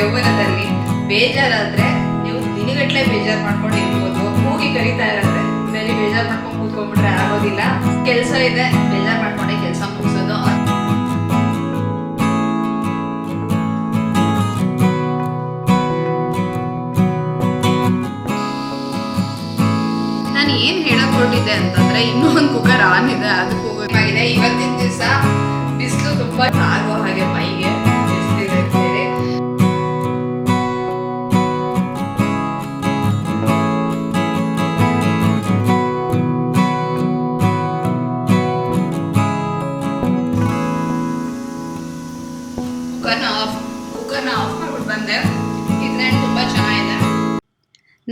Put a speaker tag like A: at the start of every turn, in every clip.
A: ಯೌವನದಲ್ಲಿ ಬೇಜಾರಾದ್ರೆ ನೀವು ದಿನಗಟ್ಲೆ ಬೇಜಾರು ಮಾಡ್ಕೊಂಡು ಇರ್ಬೋದು. ಹೋಗಿ ಕರೀತಾ ಇರತ್ತೆ, ಬೇರೆ ಬೇಜಾರು ಮಾಡ್ಕೊಂಡು ಕೂತ್ಕೊಂಡ್ಬಿಟ್ರೆ ಆಗೋದಿಲ್ಲ. ಕೆಲಸ ಇದೆ, ಬೇಜಾರು ಮಾಡ್ಕೊಂಡೆ ಕೆಲಸ ಮುಗಿಸೋದು. ನಾನು ಏನ್ ಹೇಳಕ್ ಹೊರಟಿದ್ದೆ ಅಂತಂದ್ರೆ, ಇನ್ನೂ ಒಂದು ಕುಕ್ಕರ್ ಆನ್ ಇದೆ, ಅದಕ್ಕೆ ಹೋಗೋದಾಗಿದೆ. ಇವತ್ತಿನ ದಿವಸ ಬಿಸಿಲು ತುಂಬಾ ಆಗೋ ಹಾಗೆ ಮೈಗೆ ಬಿಸಿಲಿದೆ ಅಂತೇಳಿ ಕುಕ್ಕರ್ನ ಆಫ್ ಮಾಡ್ಬಿಟ್ಟು ಬಂದೆ. ಇದ್ರೆ ತುಂಬಾ ಚೆನ್ನಾಗಿದೆ.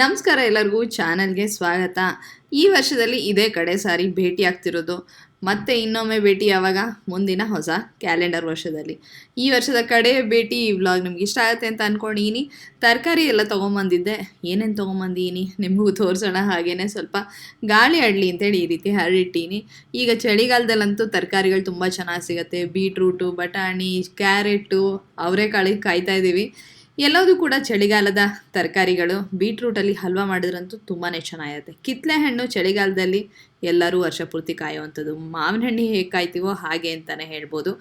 A: ನಮಸ್ಕಾರ ಎಲ್ಲರಿಗೂ, ಚಾನಲ್ಗೆ ಸ್ವಾಗತ. ಈ ವರ್ಷದಲ್ಲಿ ಇದೇ ಕಡೆ ಸಾರಿ ಭೇಟಿ ಆಗ್ತಿರೋದು. ಮತ್ತೆ ಇನ್ನೊಮ್ಮೆ ಭೇಟಿ ಯಾವಾಗ? ಮುಂದಿನ ಹೊಸ ಕ್ಯಾಲೆಂಡರ್ ವರ್ಷದಲ್ಲಿ. ಈ ವರ್ಷದ ಕಡೆ ಭೇಟಿ. ಈ ವ್ಲಾಗ್ ನಿಮ್ಗೆ ಇಷ್ಟ ಆಗುತ್ತೆ ಅಂತ ಅಂದ್ಕೊಂಡಿದ್ದೀನಿ. ತರಕಾರಿ ಎಲ್ಲ ತೊಗೊಂಬಂದಿದ್ದೆ. ಏನೇನು ತೊಗೊಂಬಂದಿದ್ದೀನಿ ನಿಮಗೂ ತೋರಿಸೋಣ. ಹಾಗೇ ಸ್ವಲ್ಪ ಗಾಳಿ ಆಡಲಿ ಅಂತೇಳಿ ಈ ರೀತಿ ಹರಡಿಟ್ಟೀನಿ. ಈಗ ಚಳಿಗಾಲದಲ್ಲಂತೂ ತರಕಾರಿಗಳು ತುಂಬ ಚೆನ್ನಾಗಿ ಸಿಗುತ್ತೆ. ಬೀಟ್ರೂಟು, ಬಟಾಣಿ, ಕ್ಯಾರೆಟು, ಅವರೆಕಾಳು ಕಾಯ್ತಾ ಇದ್ದೀವಿ. ಎಲ್ಲದೂ ಕೂಡ ಚಳಿಗಾಲದ ತರಕಾರಿಗಳು. ಬೀಟ್ರೂಟಲ್ಲಿ ಹಲ್ವಾ ಮಾಡಿದ್ರಂತೂ ತುಂಬಾ ಚೆನ್ನಾಗಿರುತ್ತೆ. ಕಿತ್ತಳೆ ಹಣ್ಣು ಚಳಿಗಾಲದಲ್ಲಿ ಎಲ್ಲರೂ ವರ್ಷ ಪೂರ್ತಿ ಕಾಯುವಂಥದ್ದು. ಮಾವಿನ ಹಣ್ಣು ಹೇಗೆ ಕಾಯ್ತೀವೋ ಹಾಗೆ ಅಂತಲೇ ಹೇಳ್ಬೋದು.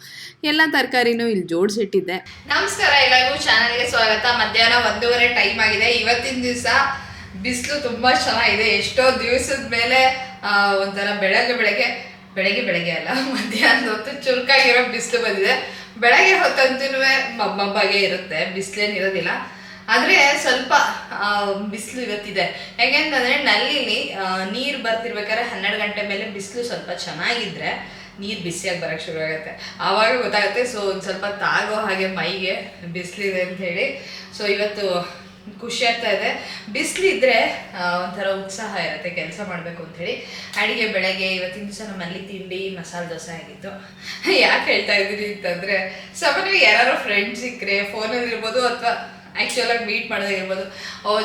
A: ಎಲ್ಲ ತರಕಾರಿನೂ ಇಲ್ಲಿ ಜೋಡಿಸಿಟ್ಟಿದ್ದೆ. ನಮಸ್ಕಾರ ಎಲ್ಲರಿಗೂ, ಚಾನಲ್ಗೆ ಸ್ವಾಗತ. ಮಧ್ಯಾಹ್ನ 1:30 ಟೈಮ್ ಆಗಿದೆ. ಇವತ್ತಿನ ದಿವಸ ಬಿಸಿಲು ತುಂಬ ಚೆನ್ನಾಗಿದೆ. ಎಷ್ಟೋ ದಿವಸದ ಮೇಲೆ ಒಂಥರ ಬೆಳಗ್ಗೆ ಅಲ್ಲ, ಮಧ್ಯಾಹ್ನದ ಹೊತ್ತು ಚುರುಕಾಗಿರೋ ಬಿಸಿಲು ಬಂದಿದೆ. ಬೆಳಗ್ಗೆ ಹೊತ್ತಂತೂ ಮಬ್ಬಾಗೆ ಇರುತ್ತೆ, ಬಿಸಿಲೇನಿರೋದಿಲ್ಲ. ಆದರೆ ಸ್ವಲ್ಪ ಬಿಸಿಲು ಇವತ್ತಿದೆ. ಯಾಕೆಂತಂದರೆ ನಲ್ಲಿಲಿ ನೀರು ಬರ್ತಿರ್ಬೇಕಾದ್ರೆ 12 ಗಂಟೆ ಮೇಲೆ ಬಿಸಿಲು ಸ್ವಲ್ಪ ಚೆನ್ನಾಗಿದ್ರೆ ನೀರು ಬಿಸಿಯಾಗಿ ಬರೋಕ್ಕೆ ಶುರು ಆಗುತ್ತೆ. ಆವಾಗ ಗೊತ್ತಾಗುತ್ತೆ. ಸೊ ಒಂದು ಸ್ವಲ್ಪ ತಾಗೋ ಹಾಗೆ ಮೈಗೆ ಬಿಸಿಲಿದೆ ಅಂಥೇಳಿ. ಸೊ ಇವತ್ತು ಖುಷಿ ಆಗ್ತಾ ಇದೆ. ಬಿಸಿಲಿದ್ರೆ ಒಂಥರ ಉತ್ಸಾಹ ಇರುತ್ತೆ ಕೆಲಸ ಮಾಡಬೇಕು ಅಂಥೇಳಿ. ಅಡುಗೆ ಬೆಳಗ್ಗೆ ಇವತ್ತಿನ ದಿವಸ ನಮ್ಮಲ್ಲಿ ತಿಂಡಿ ಮಸಾಲೆ ದೋಸೆ ಆಗಿತ್ತು. ಯಾಕೆ ಹೇಳ್ತಾ ಇದ್ದೀರಿ ಅಂತಂದರೆ, ಸಾಮಾನ್ಯವಾಗಿ ಯಾರು ಫ್ರೆಂಡ್ಸ್ ಸಿಕ್ಕರೆ ಫೋನಲ್ಲಿರ್ಬೋದು ಅಥವಾ ಆ್ಯಕ್ಚುಲಾಗಿ ಮೀಟ್ ಮಾಡೋದಾಗಿರ್ಬೋದು,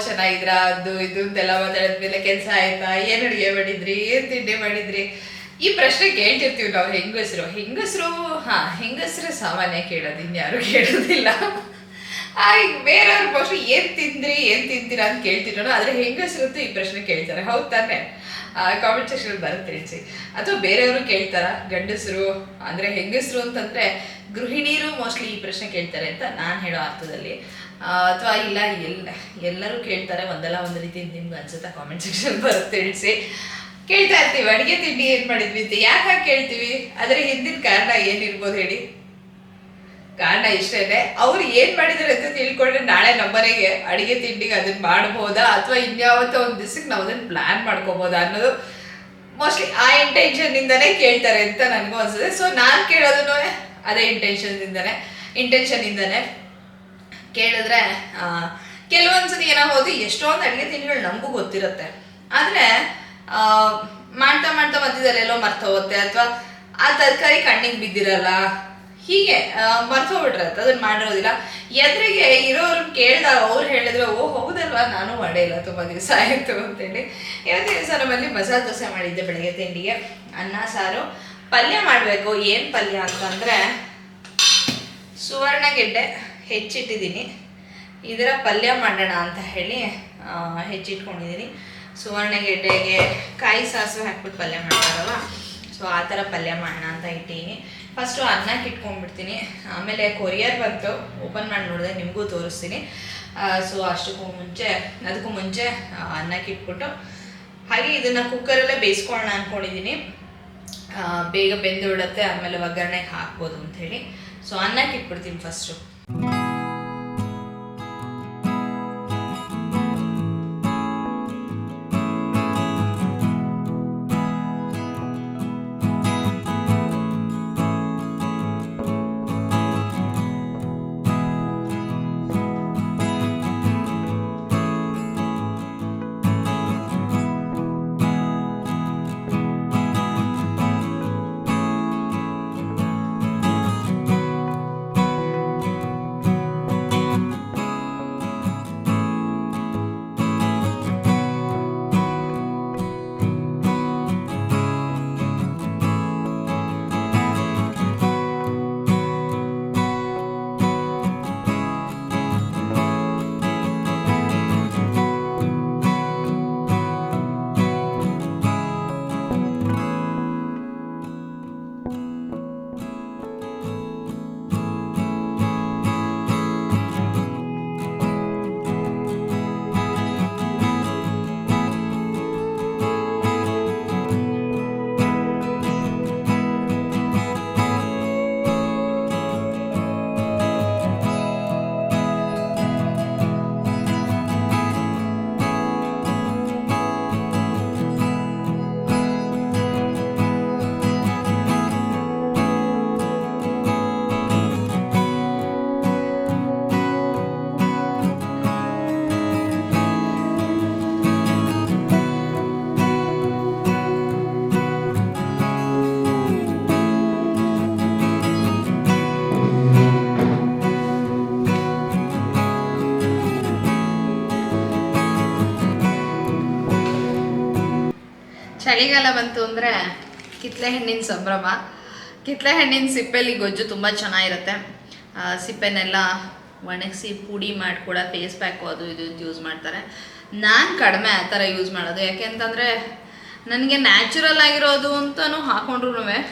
A: ಚೆನ್ನಾಗಿದ್ರಾ ಅದು ಇದು ಅಂತೆಲ್ಲ ಮಾತಾಡಿದ್ಮೇಲೆ ಕೆಲಸ ಆಯಿತಾ, ಏನು ಅಡುಗೆ ಮಾಡಿದ್ರಿ, ಏನು ತಿಂಡಿ ಮಾಡಿದ್ರಿ, ಈ ಪ್ರಶ್ನೆ ಕೇಳ್ತಿರ್ತೀವಿ ನಾವು. ಹೆಂಗಸರು ಸಾಮಾನ್ಯ ಕೇಳೋದು, ಇನ್ಯಾರು ಕೇಳೋದಿಲ್ಲ. ಈಗ ಬೇರೆಯವ್ರ ಮೋಸ್ಟ್ಲಿ ಏನು ತಿಂತೀರಾ ಅಂತ ಕೇಳ್ತಿರೋ, ಆದರೆ ಹೆಂಗಸರಂತೂ ಈ ಪ್ರಶ್ನೆ ಕೇಳ್ತಾರೆ. ಹೌದು ತಾನೆ? ಕಾಮೆಂಟ್ ಸೆಕ್ಷನ್ ಬರುತ್ತೆ ತಿಳಿಸಿ. ಅಥವಾ ಬೇರೆಯವರು ಕೇಳ್ತಾರ, ಗಂಡಸರು ಅಂದರೆ ಹೆಂಗಸರು ಅಂತಂದರೆ ಗೃಹಿಣಿಯರು ಮೋಸ್ಟ್ಲಿ ಈ ಪ್ರಶ್ನೆ ಕೇಳ್ತಾರೆ ಅಂತ ನಾನು ಹೇಳೋ ಅರ್ಥದಲ್ಲಿ. ಅಥವಾ ಇಲ್ಲ ಎಲ್ಲರೂ ಕೇಳ್ತಾರೆ, ಒಂದಲ್ಲ ಒಂದು ರೀತಿ ನಿಮ್ಗೆ ಅನ್ಸುತ್ತಾ? ಕಾಮೆಂಟ್ ಸೆಕ್ಷನ್ ಬರುತ್ತೆ ತಿಳಿಸಿ. ಕೇಳ್ತಾ ಇರ್ತೀವಿ ಅಡುಗೆ ತಿಂಡಿ ಏನು ಮಾಡಿದ್ವಿ ಅಂತ. ಯಾಕೆ ಕೇಳ್ತೀವಿ? ಅದರ ಹಿಂದಿನ ಕಾರಣ ಏನಿರ್ಬೋದು ಹೇಳಿ? ಕಾರಣ ಇಷ್ಟೇ, ಅವ್ರು ಏನು ಮಾಡಿದಾರೆ ಅಂತ ತಿಳ್ಕೊಂಡ್ರೆ ನಾಳೆ ನಮ್ಮನೆಗೆ ಅಡುಗೆ ತಿಂಡಿಗೆ ಅದನ್ನು ಮಾಡ್ಬೋದಾ, ಅಥವಾ ಇನ್ಯಾವತ್ತೋ ಒಂದು ದಿವಸಕ್ಕೆ ನಾವು ಅದನ್ನು ಪ್ಲ್ಯಾನ್ ಮಾಡ್ಕೋಬೋದಾ ಅನ್ನೋದು ಮೋಸ್ಟ್ಲಿ ಆ ಇಂಟೆನ್ಷನ್ನಿಂದನೇ ಕೇಳ್ತಾರೆ ಅಂತ ನನಗೂ ಅನಿಸುತ್ತೆ. ಸೊ ನಾನು ಕೇಳೋದೂ ಅದೇ ಇಂಟೆನ್ಷನ್ನಿಂದನೇ ಕೇಳಿದ್ರೆ ಕೆಲವೊಂದ್ಸತಿ ಏನಾಗೋದು, ಎಷ್ಟೊಂದು ಅಡುಗೆ ತಿಂಡಿಗಳು ನಮಗೂ ಗೊತ್ತಿರುತ್ತೆ, ಆದರೆ ಮಾಡ್ತಾ ಮಧ್ಯದಲ್ಲಿ ಎಲ್ಲೋ ಮರ್ತೋಗುತ್ತೆ, ಅಥವಾ ಆ ತರಕಾರಿ ಕಣ್ಣಿಗೆ ಬಿದ್ದಿರಲ್ಲ, ಹೀಗೆ ಮರ್ತೋಗ್ಬಿಟ್ರತ್ತೆ, ಅದನ್ನು ಮಾಡಿರೋದಿಲ್ಲ. ಎದುರಿಗೆ ಇರೋರನ್ನ ಕೇಳಿದಾಗ ಅವ್ರು ಹೇಳಿದ್ರೆ, ಓ ಹೌದಲ್ವಾ, ನಾನು ಮಾಡೇ ಇಲ್ಲ, ತುಂಬ ದಿವಸ ಆಯಿತು ಅಂತೇಳಿ. ಇವತ್ತಿನ ದಿವಸ ನಮ್ಮಲ್ಲಿ ಮಸಾಲೆ ದೋಸೆ ಮಾಡಿದ್ದೆ ಬೆಳಗ್ಗೆ ತಿಂಡಿಗೆ. ಅನ್ನ ಸಾರು, ಪಲ್ಯ ಮಾಡಬೇಕು. ಏನು ಪಲ್ಯ ಅಂತಂದರೆ ಸುವರ್ಣಗೆಡ್ಡೆ ಹೆಚ್ಚಿಟ್ಟಿದ್ದೀನಿ. ಇದರ ಪಲ್ಯ ಮಾಡೋಣ ಅಂತ ಹೇಳಿ ಹೆಚ್ಚಿಟ್ಕೊಂಡಿದ್ದೀನಿ. ಸುವರ್ಣಗೆಡ್ಡೆಗೆ ಕಾಯಿ ಸಾಸಿವೆ ಹಾಕ್ಬಿಟ್ಟು ಪಲ್ಯ ಮಾಡ್ತಾರಲ್ಲ, ಸೊ ಆ ಥರ ಪಲ್ಯ ಮಾಡೋಣ ಅಂತ ಇಟ್ಟೀನಿ. ಫಸ್ಟು ಅನ್ನಕ್ಕೆ ಇಟ್ಕೊಂಡ್ಬಿಡ್ತೀನಿ. ಆಮೇಲೆ ಕೊರಿಯರ್ ಬಂತು, ಓಪನ್ ಮಾಡಿ ನೋಡಿದೆ, ನಿಮಗೂ ತೋರಿಸ್ತೀನಿ. ಸೊ ಅದಕ್ಕೂ ಮುಂಚೆ ಅನ್ನಕ್ಕೆ ಇಟ್ಬಿಟ್ಟು ಹಾಗೆ ಇದನ್ನು ಕುಕ್ಕರಲ್ಲೇ ಬೇಯಿಸ್ಕೊಳ್ಳೋಣ ಅಂದ್ಕೊಂಡಿದ್ದೀನಿ. ಬೇಗ ಬೆಂದು ಬಿಡುತ್ತೆ, ಆಮೇಲೆ ಒಗ್ಗರಣೆಗೆ ಹಾಕ್ಬೋದು ಅಂಥೇಳಿ. ಸೊ ಅನ್ನಕ್ಕೆ ಇಟ್ಬಿಡ್ತೀನಿ ಫಸ್ಟು. ಚಳಿಗಾಲ ಬಂತು ಅಂದರೆ ಕಿತ್ತಳೆ ಹಣ್ಣಿನ ಸಂಭ್ರಮ. ಕಿತ್ತಳೆ ಹಣ್ಣಿನ ಸಿಪ್ಪೆಲಿ ಗೊಜ್ಜು ತುಂಬ ಚೆನ್ನಾಗಿರುತ್ತೆ. ಸಿಪ್ಪೆನೆಲ್ಲ ಒಣಗಿಸಿ ಪುಡಿ ಮಾಡಿ ಕೂಡ ಫೇಸ್ ಪ್ಯಾಕು ಅದು ಇದು ಯೂಸ್ ಮಾಡ್ತಾರೆ. ನಾನು ಕಡಿಮೆ ಆ ಥರ ಯೂಸ್ ಮಾಡೋದು, ಯಾಕೆ ಅಂತಂದರೆ ನನಗೆ ನ್ಯಾಚುರಲ್ ಆಗಿರೋದು ಅಂತಲೂ ಹಾಕೊಂಡ್ರೂ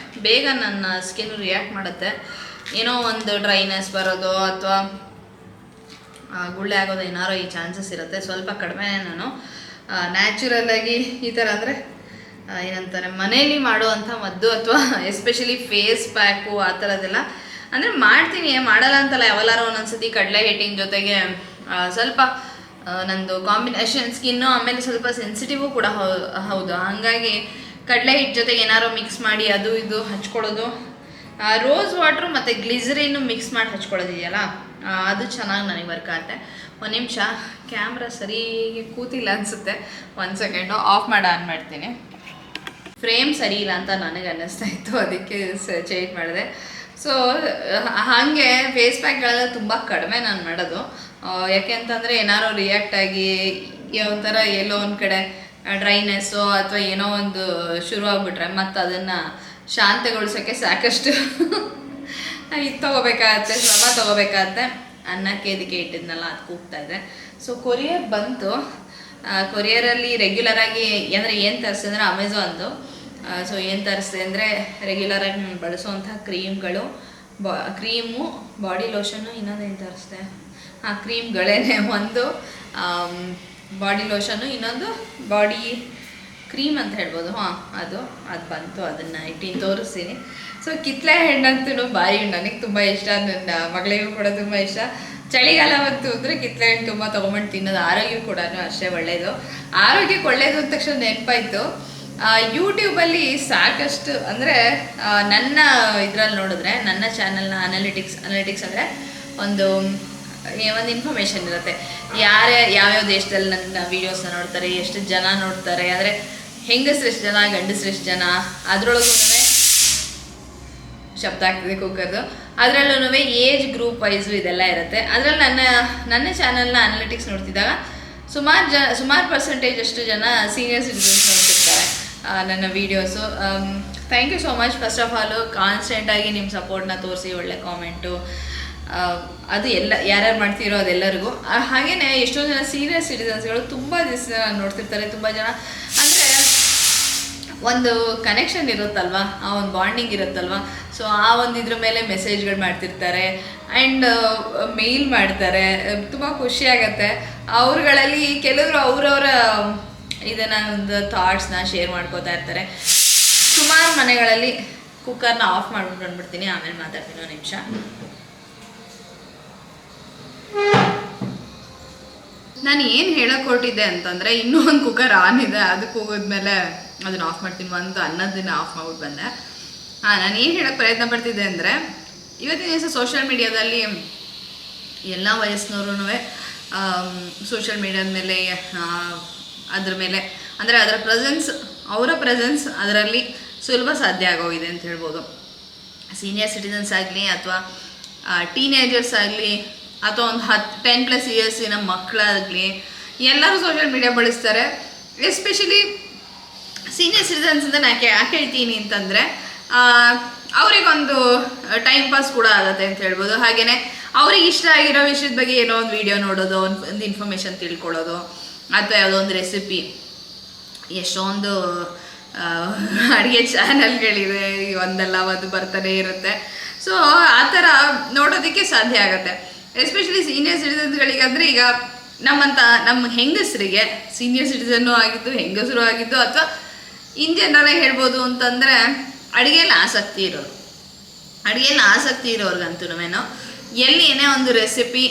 A: ಬೇಗ ನನ್ನ ಸ್ಕಿನ್ ರಿಯಾಕ್ಟ್ ಮಾಡುತ್ತೆ. ಏನೋ ಒಂದು ಡ್ರೈನೆಸ್ ಬರೋದು ಅಥವಾ ಗುಳ್ಳೆ ಆಗೋದು ಏನಾರೋ ಈ ಚಾನ್ಸಸ್ ಇರುತ್ತೆ. ಸ್ವಲ್ಪ ಕಡಿಮೆ ನಾನು ನ್ಯಾಚುರಲ್ಲಾಗಿ ಈ ಥರ ಅಂದರೆ ಏನಂತಾರೆ ಮನೇಲಿ ಮಾಡುವಂಥ ಮದ್ದು ಅಥವಾ ಎಸ್ಪೆಷಲಿ ಫೇಸ್ ಪ್ಯಾಕು ಆ ಥರದ್ದೆಲ್ಲ ಅಂದರೆ ಮಾಡ್ತೀನಿ, ಮಾಡಲ್ಲ ಅಂತಲ್ಲ. ಯಾವಲ್ಲಾರು ಒಂದೊಂದ್ಸತಿ ಕಡಲೆ ಹಿಟ್ಟಿನ ಜೊತೆಗೆ ಸ್ವಲ್ಪ ನಂದು ಕಾಂಬಿನೇಷನ್ ಸ್ಕಿನ್ನು, ಆಮೇಲೆ ಸ್ವಲ್ಪ ಸೆನ್ಸಿಟಿವು ಕೂಡ ಹೌದು. ಹಾಗಾಗಿ ಕಡಲೆ ಹಿಟ್ಟು ಜೊತೆಗೆ ಏನಾರು ಮಿಕ್ಸ್ ಮಾಡಿ ಅದು ಇದು ಹಚ್ಕೊಳ್ಳೋದು. ರೋಸ್ ವಾಟ್ರು ಮತ್ತು ಗ್ಲಿಸರಿನ್ನು ಮಿಕ್ಸ್ ಮಾಡಿ ಹಚ್ಕೊಳ್ಳೋದಿದೆಯಲ್ಲ, ಅದು ಚೆನ್ನಾಗಿ ನನಗೆ ವರ್ಕ್ ಆಗುತ್ತೆ. ಒಂದು ನಿಮಿಷ, ಕ್ಯಾಮ್ರಾ ಸರಿಗೆ ಕೂತಿಲ್ಲ ಅನಿಸುತ್ತೆ. 1 ಸೆಕೆಂಡು ಆಫ್ ಮಾಡಿ ಆನ್ ಮಾಡ್ತೀನಿ. ಫ್ರೇಮ್ ಸರಿ ಇಲ್ಲ ಅಂತ ನನಗೆ ಅನ್ನಿಸ್ತಾ ಇತ್ತು, ಅದಕ್ಕೆ ಚೇಂಜ್ ಮಾಡಿದೆ. ಸೊ ಹಾಗೆ ಫೇಸ್ ಪ್ಯಾಕ್ಗಳೆಲ್ಲ ತುಂಬ ಕಡಿಮೆ ನಾನು ಮಾಡೋದು. ಯಾಕೆ ಅಂತಂದರೆ ಏನಾರು ರಿಯಾಕ್ಟ್ ಆಗಿ ಒಂಥರ ಎಲ್ಲೋ ಒಂದು ಕಡೆ ಡ್ರೈನೆಸ್ಸು ಅಥವಾ ಏನೋ ಒಂದು ಶುರು ಆಗಿಬಿಟ್ರೆ ಮತ್ತು ಅದನ್ನು ಶಾಂತಗೊಳಿಸೋಕ್ಕೆ ಸಾಕಷ್ಟು ಇದು ತೊಗೋಬೇಕಾಗತ್ತೆ, ಶ್ರಮ ತೊಗೋಬೇಕಾಗತ್ತೆ. ಅನ್ನಕ್ಕೆ ಇದಕ್ಕೆ ಇಟ್ಟಿದ್ನಲ್ಲ ಅದು ಕೂಗ್ತಾಯಿದೆ. ಸೊ ಕೊರಿಯರ್ ಬಂತು. ಕೊರಿಯರಲ್ಲಿ ರೆಗ್ಯುಲರಾಗಿ ಅಂದರೆ ಏನು ತರಿಸಿದೆ ಅಂದರೆ ಅಮೆಝಾನ್ದು. ಸೊ ಏನು ತರಿಸಿದೆ ಅಂದರೆ ರೆಗ್ಯುಲರಾಗಿ ಬಳಸುವಂಥ ಕ್ರೀಮ್ಗಳು, ಕ್ರೀಮು, ಬಾಡಿ ಲೋಷನ್ನು, ಇನ್ನೊಂದೇನು ತರಿಸಿದೆ, ಕ್ರೀಮ್ಗಳೇನೆ. ಒಂದು ಬಾಡಿ ಲೋಷನ್ನು, ಇನ್ನೊಂದು ಬಾಡಿ ಕ್ರೀಮ್ ಅಂತ ಹೇಳ್ಬೋದು. ಅದು ಬಂತು. ಅದನ್ನು ಇಟ್ಟಿನ ತೋರಿಸ್ತೀನಿ. ಸೊ ಕಿತ್ತಳೆ ಹಣ್ಣಂತೂ ಬಾಯಿ ನನಗೆ ತುಂಬ ಇಷ್ಟ, ನನ್ನ ಮಗಳಿಗೂ ಕೂಡ ತುಂಬ ಇಷ್ಟ. ಚಳಿಗಾಲ ಬಂತು ಅಂದರೆ ಕಿತ್ತಳೆ ಹಣ್ಣು ತುಂಬ ತೊಗೊಂಬಂಡು ತಿನ್ನೋದು. ಆರೋಗ್ಯ ಕೂಡ ಅಷ್ಟೇ ಒಳ್ಳೆಯದು. ಆರೋಗ್ಯಕ್ಕೆ ಒಳ್ಳೆಯದು ಅಂದ ತಕ್ಷಣ ನೆನಪಾಯಿತು, ಯೂಟ್ಯೂಬಲ್ಲಿ ಸಾಕಷ್ಟು ಅಂದರೆ ನನ್ನ ಇದರಲ್ಲಿ ನೋಡಿದ್ರೆ ನನ್ನ ಚಾನಲ್ನ ಅನಾಲಿಟಿಕ್ಸ್ ಅಂದರೆ ಒಂದು ಇನ್ಫಾರ್ಮೇಷನ್ ಇರುತ್ತೆ. ಯಾವ್ಯಾವ ದೇಶದಲ್ಲಿ ನನ್ನ ವೀಡಿಯೋಸ್ನ ನೋಡ್ತಾರೆ, ಎಷ್ಟು ಜನ ನೋಡ್ತಾರೆ, ಅಂದರೆ ಹೆಂಗಸ್ರು ಎಷ್ಟು ಜನ, ಗಂಡಸ್ರು ಎಷ್ಟು ಜನ, ಅದರೊಳಗೂ ಶಬ್ದ ಆಗ್ತಿದೆ ಕುಕ್ಕರ್ದು. ಅದರಲ್ಲೂ ಏಜ್ ಗ್ರೂಪ್ ವೈಸು ಇದೆಲ್ಲ ಇರುತ್ತೆ. ಅದರಲ್ಲಿ ನನ್ನ ಚಾನಲ್ನ ಅನಾಲಿಟಿಕ್ಸ್ ನೋಡ್ತಿದ್ದಾಗ ಸುಮಾರು ಪರ್ಸೆಂಟೇಜ್ ಅಷ್ಟು ಜನ ಸೀನಿಯರ್ ಸಿಟಿಸನ್ಸ್ ನೋಡ್ತಿರ್ತಾರೆ ನನ್ನ videos. Thank you so much. First of all ಕಾನ್ಸ್ಟೆಂಟಾಗಿ ನಿಮ್ಮ ಸಪೋರ್ಟ್ನ ತೋರಿಸಿ, ಒಳ್ಳೆ ಕಾಮೆಂಟು, ಅದು ಎಲ್ಲ ಯಾರ್ಯಾರು ಮಾಡ್ತಿರೋ ಅದೆಲ್ಲರಿಗೂ. ಹಾಗೆಯೇ ಎಷ್ಟೊಂದು ಜನ ಸೀನಿಯರ್ ಸಿಟಿಸನ್ಸ್ಗಳು ತುಂಬ ದಿವಸ ನೋಡ್ತಿರ್ತಾರೆ. ತುಂಬ ಜನ ಅಂದರೆ ಒಂದು ಕನೆಕ್ಷನ್ ಇರುತ್ತಲ್ವ, ಆ ಒಂದು ಬಾಂಡಿಂಗ್ ಇರುತ್ತಲ್ವ. ಸೊ ಆ ಒಂದು ಇದ್ರ ಮೇಲೆ ಮೆಸೇಜ್ಗಳು ಮಾಡ್ತಿರ್ತಾರೆ ಆ್ಯಂಡ್ ಮೇಲ್ ಮಾಡ್ತಾರೆ. ತುಂಬ ಖುಷಿಯಾಗತ್ತೆ. ಅವ್ರುಗಳಲ್ಲಿ ಕೆಲವರು ಅವರವರ ಇದನ್ನು ಒಂದು ಥಾಟ್ಸ್ನ ಶೇರ್ ಮಾಡ್ಕೋತಾ ಇರ್ತಾರೆ. ಸುಮಾರು ಮನೆಗಳಲ್ಲಿ ಕುಕ್ಕರ್ನ ಆಫ್ ಮಾಡ್ಬಿಟ್ಟು ಬಂದ್ಬಿಡ್ತೀನಿ, ಆಮೇಲೆ ಮಾತಾಡ್ತೀನಿ. 1 ನಿಮಿಷ. ನಾನು ಏನು ಹೇಳಕ್ಕೆ ಹೊರಟಿದ್ದೆ ಅಂತಂದರೆ, ಇನ್ನೂ ಒಂದು ಕುಕ್ಕರ್ ಆನ್ ಇದೆ, ಅದಕ್ಕೆ ಹೋಗೋದ್ಮೇಲೆ ಅದನ್ನು ಆಫ್ ಮಾಡ್ತೀನಿ. ಒಂದು ಅನ್ನೋದನ್ನ ಆಫ್ ಮಾಡ್ಬಿಟ್ಟು ಬಂದೆ. ನಾನು ಏನು ಹೇಳೋಕ್ಕೆ ಪ್ರಯತ್ನ ಪಡ್ತಿದ್ದೆ ಅಂದರೆ, ಇವತ್ತಿನ ದಿವಸ ಸೋಷಿಯಲ್ ಮೀಡಿಯಾದಲ್ಲಿ ಎಲ್ಲ ವಯಸ್ಸಿನವ್ರೂ ಸೋಷಿಯಲ್ ಮೀಡಿಯಾದ ಮೇಲೆ ಅದ್ರ ಮೇಲೆ ಅಂದರೆ ಅವರ ಪ್ರೆಸೆನ್ಸ್ ಅದರಲ್ಲಿ ಸುಲಭ ಸಾಧ್ಯ ಆಗೋಗಿದೆ ಅಂತ ಹೇಳ್ಬೋದು. ಸೀನಿಯರ್ ಸಿಟಿಸನ್ಸ್ ಆಗಲಿ ಅಥವಾ ಟೀನೇಜರ್ಸ್ ಆಗಲಿ ಅಥವಾ ಒಂದು 10+ ಇಯರ್ಸಿನ ಮಕ್ಕಳಾಗಲಿ ಎಲ್ಲರೂ ಸೋಷಿಯಲ್ ಮೀಡಿಯಾ ಬಳಸ್ತಾರೆ. ಎಸ್ಪೆಷಲಿ ಸೀನಿಯರ್ ಸಿಟಿಸನ್ಸ್ ಅಂತ ನಾನು ಯಾಕೆ ಹೇಳ್ತೀನಿ ಅಂತಂದರೆ, ಅವರಿಗೊಂದು ಟೈಮ್ ಪಾಸ್ ಕೂಡ ಆಗುತ್ತೆ ಅಂತ ಹೇಳ್ಬೋದು. ಹಾಗೆಯೇ ಅವ್ರಿಗೆ ಇಷ್ಟ ಆಗಿರೋ ವಿಷಯದ ಬಗ್ಗೆ ಏನೋ ಒಂದು ವಿಡಿಯೋ ನೋಡೋದು, ಒಂದು ಇನ್ಫಾರ್ಮೇಷನ್ ತಿಳ್ಕೊಳ್ಳೋದು, ಅಥವಾ ಯಾವುದೋ ಒಂದು ರೆಸಿಪಿ. ಎಷ್ಟೊಂದು ಅಡುಗೆ ಚಾನಲ್ಗಳಿವೆ, ಒಂದಲ್ಲ ಒಂದು ಬರ್ತಾನೆ ಇರುತ್ತೆ. ಸೊ ಆ ಥರ ನೋಡೋದಕ್ಕೆ ಸಾಧ್ಯ ಆಗುತ್ತೆ. ಎಸ್ಪೆಷಲಿ ಸೀನಿಯರ್ ಸಿಟಿಸನ್ಸ್ಗಳಿಗೆ ಅಂದರೆ, ಈಗ ನಮ್ಮ ಹೆಂಗಸರಿಗೆ ಸೀನಿಯರ್ ಸಿಟಿಸನ್ನು ಆಗಿದ್ದು, ಹೆಂಗಸರು ಆಗಿದ್ದು, ಅಥವಾ ಇನ್ ಜನರಲ್ ಹೇಳ್ಬೋದು ಅಂತಂದರೆ ಅಡುಗೆಯಲ್ಲಿ ಆಸಕ್ತಿ ಇರೋರ್ಗಂತೂ ಎಲ್ಲಿ ಏನೇ ಒಂದು ರೆಸಿಪಿ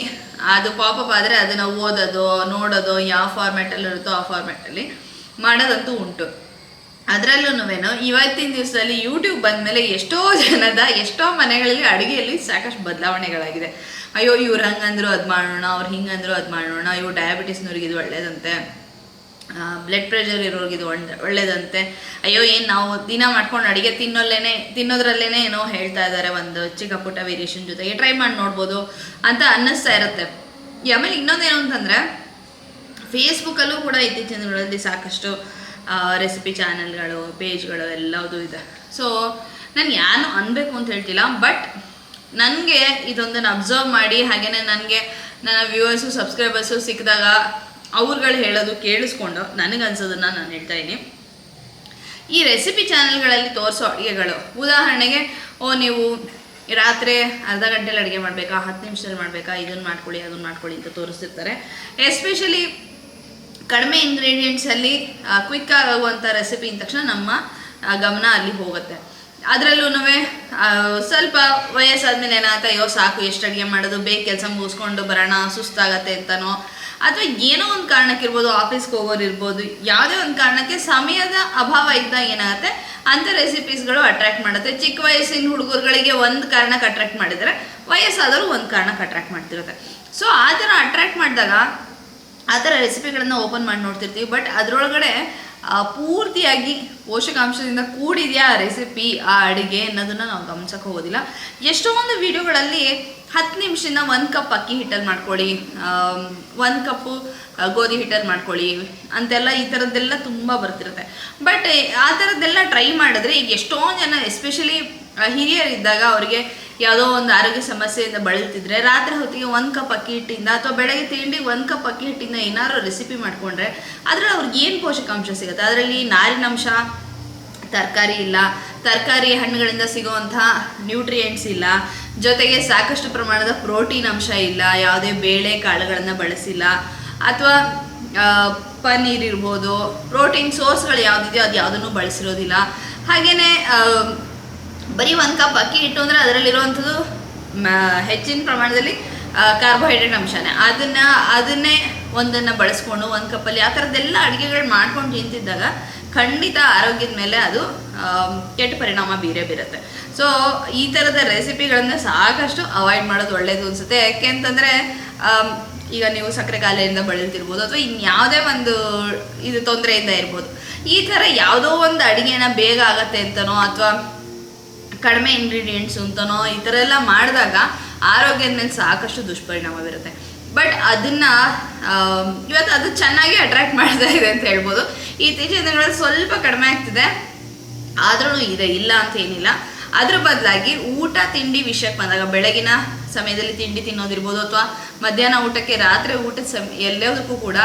A: ಅದು ಪಾಪಪ್ ಆದರೆ ಅದನ್ನು ಓದೋದು, ನೋಡೋದು, ಯಾವ ಫಾರ್ಮ್ಯಾಟಲ್ಲಿ ಇರುತ್ತೋ ಆ ಫಾರ್ಮ್ಯಾಟಲ್ಲಿ ಮಾಡೋದಂತೂ ಉಂಟು. ಅದರಲ್ಲೂ ಇವತ್ತಿನ ದಿವಸದಲ್ಲಿ ಯೂಟ್ಯೂಬ್ ಬಂದಮೇಲೆ ಎಷ್ಟೋ ಮನೆಗಳಲ್ಲಿ ಅಡುಗೆಯಲ್ಲಿ ಸಾಕಷ್ಟು ಬದಲಾವಣೆಗಳಾಗಿದೆ. ಅಯ್ಯೋ ಇವ್ರು ಹಂಗಂದ್ರು ಅದು ಮಾಡೋಣ, ಅವ್ರು ಹಿಂಗಂದ್ರು ಅದು ಮಾಡೋಣ, ಇವ್ರು ಡಯಾಬಿಟಿಸ್ನವ್ರಿಗೆ ಇದು ಒಳ್ಳೇದಂತೆ, ಬ್ಲಡ್ ಪ್ರೆಷರ್ ಇರೋರಿಗೆ ಇದು ಒಳ್ಳೇದಂತೆ, ಅಯ್ಯೋ ಏನು ನಾವು ದಿನ ಮಾಡ್ಕೊಂಡು ಅಡುಗೆ ತಿನ್ನೋದ್ರಲ್ಲೇ ಏನೋ ಹೇಳ್ತಾ ಇದ್ದಾರೆ, ಒಂದು ಚಿಕ್ಕ ಪುಟ್ಟ ವೇರಿಯೇಷನ್ ಜೊತೆಗೆ ಟ್ರೈ ಮಾಡಿ ನೋಡ್ಬೋದು ಅಂತ ಅನ್ನಿಸ್ತಾ ಇರುತ್ತೆ. ಆಮೇಲೆ ಇನ್ನೊಂದೇನು ಅಂತಂದರೆ, ಫೇಸ್ಬುಕ್ಕಲ್ಲೂ ಕೂಡ ಇತ್ತೀಚಿನ ದಿನಗಳಲ್ಲಿ ಸಾಕಷ್ಟು ರೆಸಿಪಿ ಚಾನಲ್ಗಳು, ಪೇಜ್ಗಳು ಎಲ್ಲವೂ ಇದೆ. ಸೊ ನಾನು ಯಾರು ಅನ್ಬೇಕು ಅಂತ ಹೇಳ್ತಿಲ್ಲ, ಬಟ್ ನನಗೆ ಇದೊಂದನ್ನು ಅಬ್ಸರ್ವ್ ಮಾಡಿ ಹಾಗೆಯೇ ನನಗೆ ನನ್ನ ವ್ಯೂವರ್ಸು ಸಬ್ಸ್ಕ್ರೈಬರ್ಸು ಸಿಕ್ಕಿದಾಗ ಅವ್ರುಗಳು ಹೇಳೋದು ಕೇಳಿಸ್ಕೊಂಡು ನನಗನ್ಸೋದನ್ನು ನಾನು ಹೇಳ್ತಾ ಇದ್ದೀನಿ. ಈ ರೆಸಿಪಿ ಚಾನಲ್ಗಳಲ್ಲಿ ತೋರಿಸೋ ಅಡುಗೆಗಳು, ಉದಾಹರಣೆಗೆ ನೀವು ರಾತ್ರಿ ಅರ್ಧ ಗಂಟೆಲಿ ಅಡುಗೆ ಮಾಡಬೇಕಾ, 10 ನಿಮಿಷದಲ್ಲಿ ಮಾಡಬೇಕಾ, ಇದನ್ನು ಮಾಡ್ಕೊಳ್ಳಿ ಅದನ್ನು ಮಾಡ್ಕೊಳ್ಳಿ ಅಂತ ತೋರಿಸ್ತಿರ್ತಾರೆ. ಎಸ್ಪೆಷಲಿ ಕಡಿಮೆ ಇಂಗ್ರೀಡಿಯೆಂಟ್ಸಲ್ಲಿ ಕ್ವಿಕ್ ಆಗುವಂಥ ರೆಸಿಪಿ ಅಂದ ತಕ್ಷಣ ನಮ್ಮ ಗಮನ ಅಲ್ಲಿ ಹೋಗುತ್ತೆ. ಅದರಲ್ಲೂ ಸ್ವಲ್ಪ ವಯಸ್ಸಾದ್ಮೇಲೆ ಏನಾಗುತ್ತೆ, ಅಯ್ಯೋ ಸಾಕು ಎಷ್ಟು ಅಡುಗೆ ಮಾಡೋದು, ಬೇಗ ಕೆಲಸ ಮುಗಿಸ್ಕೊಂಡು ಬರೋಣ, ಸುಸ್ತಾಗತ್ತೆ ಅಂತನೋ, ಅಥವಾ ಏನೋ ಒಂದು ಕಾರಣಕ್ಕಿರ್ಬೋದು, ಆಫೀಸ್ಗೆ ಹೋಗೋರು ಇರ್ಬೋದು, ಯಾವುದೇ ಒಂದು ಕಾರಣಕ್ಕೆ ಸಮಯದ ಅಭಾವ ಇದ್ದಾಗ ಏನಾಗುತ್ತೆ ಅಂಥ ರೆಸಿಪೀಸ್ಗಳು ಅಟ್ರ್ಯಾಕ್ಟ್ ಮಾಡುತ್ತೆ. ಚಿಕ್ಕ ವಯಸ್ಸಿನ ಹುಡುಗರುಗಳಿಗೆ ಒಂದು ಕಾರಣಕ್ಕೆ ಅಟ್ರ್ಯಾಕ್ಟ್ ಮಾಡಿದರೆ ವಯಸ್ಸಾದವರು ಒಂದು ಕಾರಣಕ್ಕೆ ಅಟ್ರ್ಯಾಕ್ಟ್ ಮಾಡ್ತಿರುತ್ತೆ. ಸೊ ಆ ಥರ ಅಟ್ರ್ಯಾಕ್ಟ್ ಮಾಡಿದಾಗ ಆ ಥರ ರೆಸಿಪಿಗಳನ್ನು ಓಪನ್ ಮಾಡಿ ನೋಡ್ತಿರ್ತೀವಿ. ಬಟ್ ಅದರೊಳಗಡೆ ಪೂರ್ತಿಯಾಗಿ ಪೋಷಕಾಂಶದಿಂದ ಕೂಡಿದೆಯಾ ಆ ರೆಸಿಪಿ, ಆ ಅಡುಗೆ ಅನ್ನೋದನ್ನು ನಾವು ಗಮನಿಸೋಕೆ ಹೋಗೋದಿಲ್ಲ. ಎಷ್ಟೊಂದು ವೀಡಿಯೋಗಳಲ್ಲಿ 10 ನಿಮಿಷದಿಂದ 1 ಕಪ್ ಅಕ್ಕಿ ಹಿಟ್ಟಲ್ಲಿ ಮಾಡ್ಕೊಳ್ಳಿ, 1 ಕಪ್ಪು ಗೋಧಿ ಹಿಟ್ಟಲ್ಲಿ ಮಾಡ್ಕೊಳ್ಳಿ ಅಂತೆಲ್ಲ, ಈ ಥರದ್ದೆಲ್ಲ ತುಂಬ ಬರ್ತಿರುತ್ತೆ. ಬಟ್ ಆ ಥರದ್ದೆಲ್ಲ ಟ್ರೈ ಮಾಡಿದ್ರೆ ಈಗ ಎಷ್ಟೊಂದು ಜನ ಎಸ್ಪೆಷಲಿ ಹಿರಿಯರಿದ್ದಾಗ ಅವರಿಗೆ ಯಾವುದೋ ಒಂದು ಆರೋಗ್ಯ ಸಮಸ್ಯೆಯಿಂದ ಬಳಲ್ತಿದ್ರೆ ರಾತ್ರಿ ಹೊತ್ತಿಗೆ 1 ಕಪ್ ಅಕ್ಕಿ ಹಿಟ್ಟಿಂದ ಅಥವಾ ಬೆಳಗ್ಗೆ ತಿಂಡಿ 1 ಕಪ್ ಅಕ್ಕಿ ಹಿಟ್ಟಿಂದ ಏನಾದ್ರು ರೆಸಿಪಿ ಮಾಡಿಕೊಂಡ್ರೆ ಅದರಲ್ಲಿ ಅವ್ರಿಗೆ ಏನು ಪೋಷಕಾಂಶ ಸಿಗುತ್ತೆ? ಅದರಲ್ಲಿ ನಾರಿನಂಶ, ತರಕಾರಿ ಇಲ್ಲ, ತರಕಾರಿ ಹಣ್ಣುಗಳಿಂದ ಸಿಗುವಂಥ ನ್ಯೂಟ್ರಿಯೆಂಟ್ಸ್ ಇಲ್ಲ, ಜೊತೆಗೆ ಸಾಕಷ್ಟು ಪ್ರಮಾಣದ ಪ್ರೋಟೀನ್ ಅಂಶ ಇಲ್ಲ, ಯಾವುದೇ ಬೇಳೆ ಕಾಳುಗಳನ್ನು ಬಳಸಿಲ್ಲ, ಅಥವಾ ಪನ್ನೀರ್ ಇರ್ಬೋದು, ಪ್ರೋಟೀನ್ ಸೋರ್ಸ್ಗಳು ಯಾವುದಿದೆಯೋ ಅದು ಯಾವುದನ್ನು ಬಳಸಿರೋದಿಲ್ಲ. ಹಾಗೆಯೇ ಬರೀ 1 ಕಪ್ ಅಕ್ಕಿ ಹಿಟ್ಟು ಅಂದರೆ ಅದರಲ್ಲಿರುವಂಥದ್ದು ಹೆಚ್ಚಿನ ಪ್ರಮಾಣದಲ್ಲಿ ಕಾರ್ಬೋಹೈಡ್ರೇಟ್ ಅಂಶನೇ, ಅದನ್ನೇ ಒಂದನ್ನು ಬಳಸ್ಕೊಂಡು 1 ಕಪ್ಪಲ್ಲಿ ಆ ಥರದ್ದೆಲ್ಲ ಅಡುಗೆಗಳು ಮಾಡ್ಕೊಂಡು ತಿಂತಿದ್ದಾಗ ಖಂಡಿತ ಆರೋಗ್ಯದ ಮೇಲೆ ಅದು ಕೆಟ್ಟ ಪರಿಣಾಮ ಬೀರುತ್ತೆ. ಸೊ ಈ ಥರದ ರೆಸಿಪಿಗಳನ್ನು ಸಾಕಷ್ಟು ಅವಾಯ್ಡ್ ಮಾಡೋದು ಒಳ್ಳೆಯದು ಅನಿಸುತ್ತೆ. ಯಾಕೆಂತಂದರೆ ಈಗ ನೀವು ಸಕ್ಕರೆ ಕಾಯಿಲೆಯಿಂದ ಬಳಲ್ತಿರ್ಬೋದು, ಅಥವಾ ಇನ್ಯಾವುದೇ ಒಂದು ಇದು ತೊಂದರೆಯಿಂದ ಇರ್ಬೋದು, ಈ ಥರ ಯಾವುದೋ ಒಂದು ಅಡುಗೆನ ಬೇಗ ಆಗತ್ತೆ ಅಂತನೋ ಅಥವಾ ಕಡಿಮೆ ಇಂಗ್ರೀಡಿಯೆಂಟ್ಸು ಅಂತನೋ ಈ ಥರ ಎಲ್ಲ ಮಾಡಿದಾಗ ಆರೋಗ್ಯದ ಮೇಲೆ ಸಾಕಷ್ಟು ದುಷ್ಪರಿಣಾಮ ಬೀರುತ್ತೆ. ಬಟ್ ಅದನ್ನು ಇವತ್ತು ಅದು ಚೆನ್ನಾಗಿ ಅಟ್ರ್ಯಾಕ್ಟ್ ಮಾಡ್ತಾ ಇದೆ ಅಂತ ಹೇಳ್ಬೋದು. ಇತ್ತೀಚಿನ ದಿನಗಳಲ್ಲಿ ಸ್ವಲ್ಪ ಕಡಿಮೆ ಆಗ್ತಿದೆ, ಆದ್ರೂ ಇದೆ, ಇಲ್ಲ ಅಂತ ಏನಿಲ್ಲ. ಅದ್ರ ಬದಲಾಗಿ ಊಟ ತಿಂಡಿ ವಿಷಯಕ್ಕೆ ಬಂದಾಗ ಬೆಳಗಿನ ಸಮಯದಲ್ಲಿ ತಿಂಡಿ ತಿನ್ನೋದಿರ್ಬೋದು, ಅಥವಾ ಮಧ್ಯಾಹ್ನ ಊಟಕ್ಕೆ ರಾತ್ರಿ ಊಟದ ಎಲ್ಲದಕ್ಕೂ ಕೂಡ